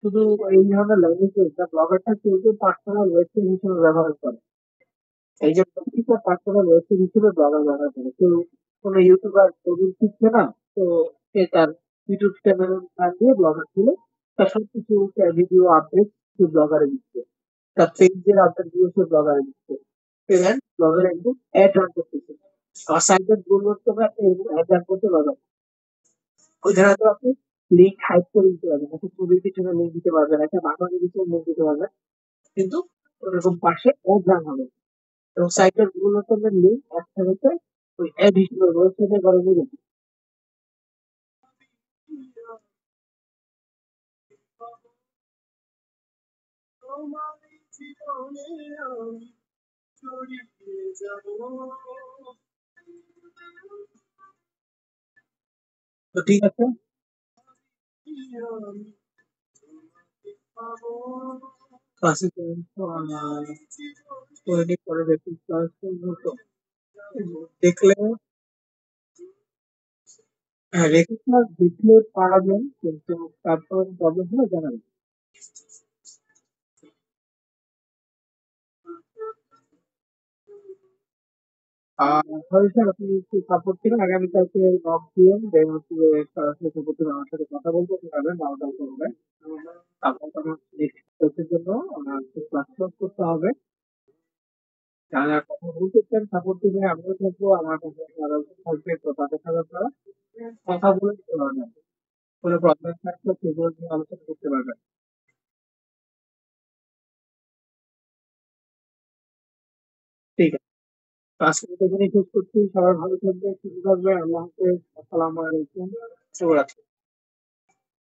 শুধু এই ধরনের ল্যান্ডিং পেজটা ব্লগারটা কেউ কেউ পার্সোনাল ওয়েবসাইট হিসেবে ব্যবহার করে। এই যে প্রত্যেকটা পার্সোনাল ওয়েবসাইট হিসেবে ব্লগার ব্যবহার করে, কেউ কোনো ইউটিউবার ছবি শিখছে না, তো সে তার ইউটিউব চ্যানেল নাম দিয়ে ব্লগার খুলে তার সবকিছু ভিডিও আপডেট সে ব্লগারে দিচ্ছে, তার পেজের আপডেট গুলো সে ব্লগারে দিচ্ছে, এবং ব্লগার একদম অ্যাড রান করতেছে। আর সাইটের গুণগত আপনি এরকম অ্যাড রান করতে পারবেন, ওইখানে হয়তো আপনি লিঙ্ক হাইড করে দিতে পারবেন, একটা ছবির পিছনে লিঙ্ক দিতে পারবেন, একটা বানানের পিছনে লিঙ্ক দিতে পারবেন, কিন্তু ওরকম পাশে অ্যাড রান হবে, এবং সাইটের ন্যূনতম লিঙ্ক একসাথে ওই অ্যাড হিসেবে ওয়েবসাইটে করে দিবেন। তো ঠিক আছে, ক্লাসে পরে বেসিক ক্লাস মতো দেখলে, হ্যাঁ রেখে ক্লাস দেখলে পারবেন, কিন্তু তারপর প্রবলেম হলে জানাবেন। সরি স্যার, আপনি একটু সাপোর্ট দিবেন, আগামীকালকে নক দিয়ে দেন হচ্ছে যে সরাসরি সাপোর্ট দিবেন, আমার সাথে কথা বলতে পারবেন, আলাদা করবে। তারপর তো আমার নেক্সট কোর্সের জন্য আমার ক্লাস করতে হবে। যারা কথা বলতে চান সাপোর্ট দিবে, আমিও থাকবো, আমার কাছে যারা থাকবে তো তাদের সাথে আপনারা কথা বলে দিতে পারবেন, কোনো প্রবলেম থাকলে সেগুলো নিয়ে আলোচনা করতে পারবেন। ঠিক আছে, তো আজকে এখানে শেষ করছি, সবাই ভালো থাকবে, সুস্থ থাকবে, আল্লাহ হাফেজ, আসসালামু আলাইকুম, শুভরাত্রি।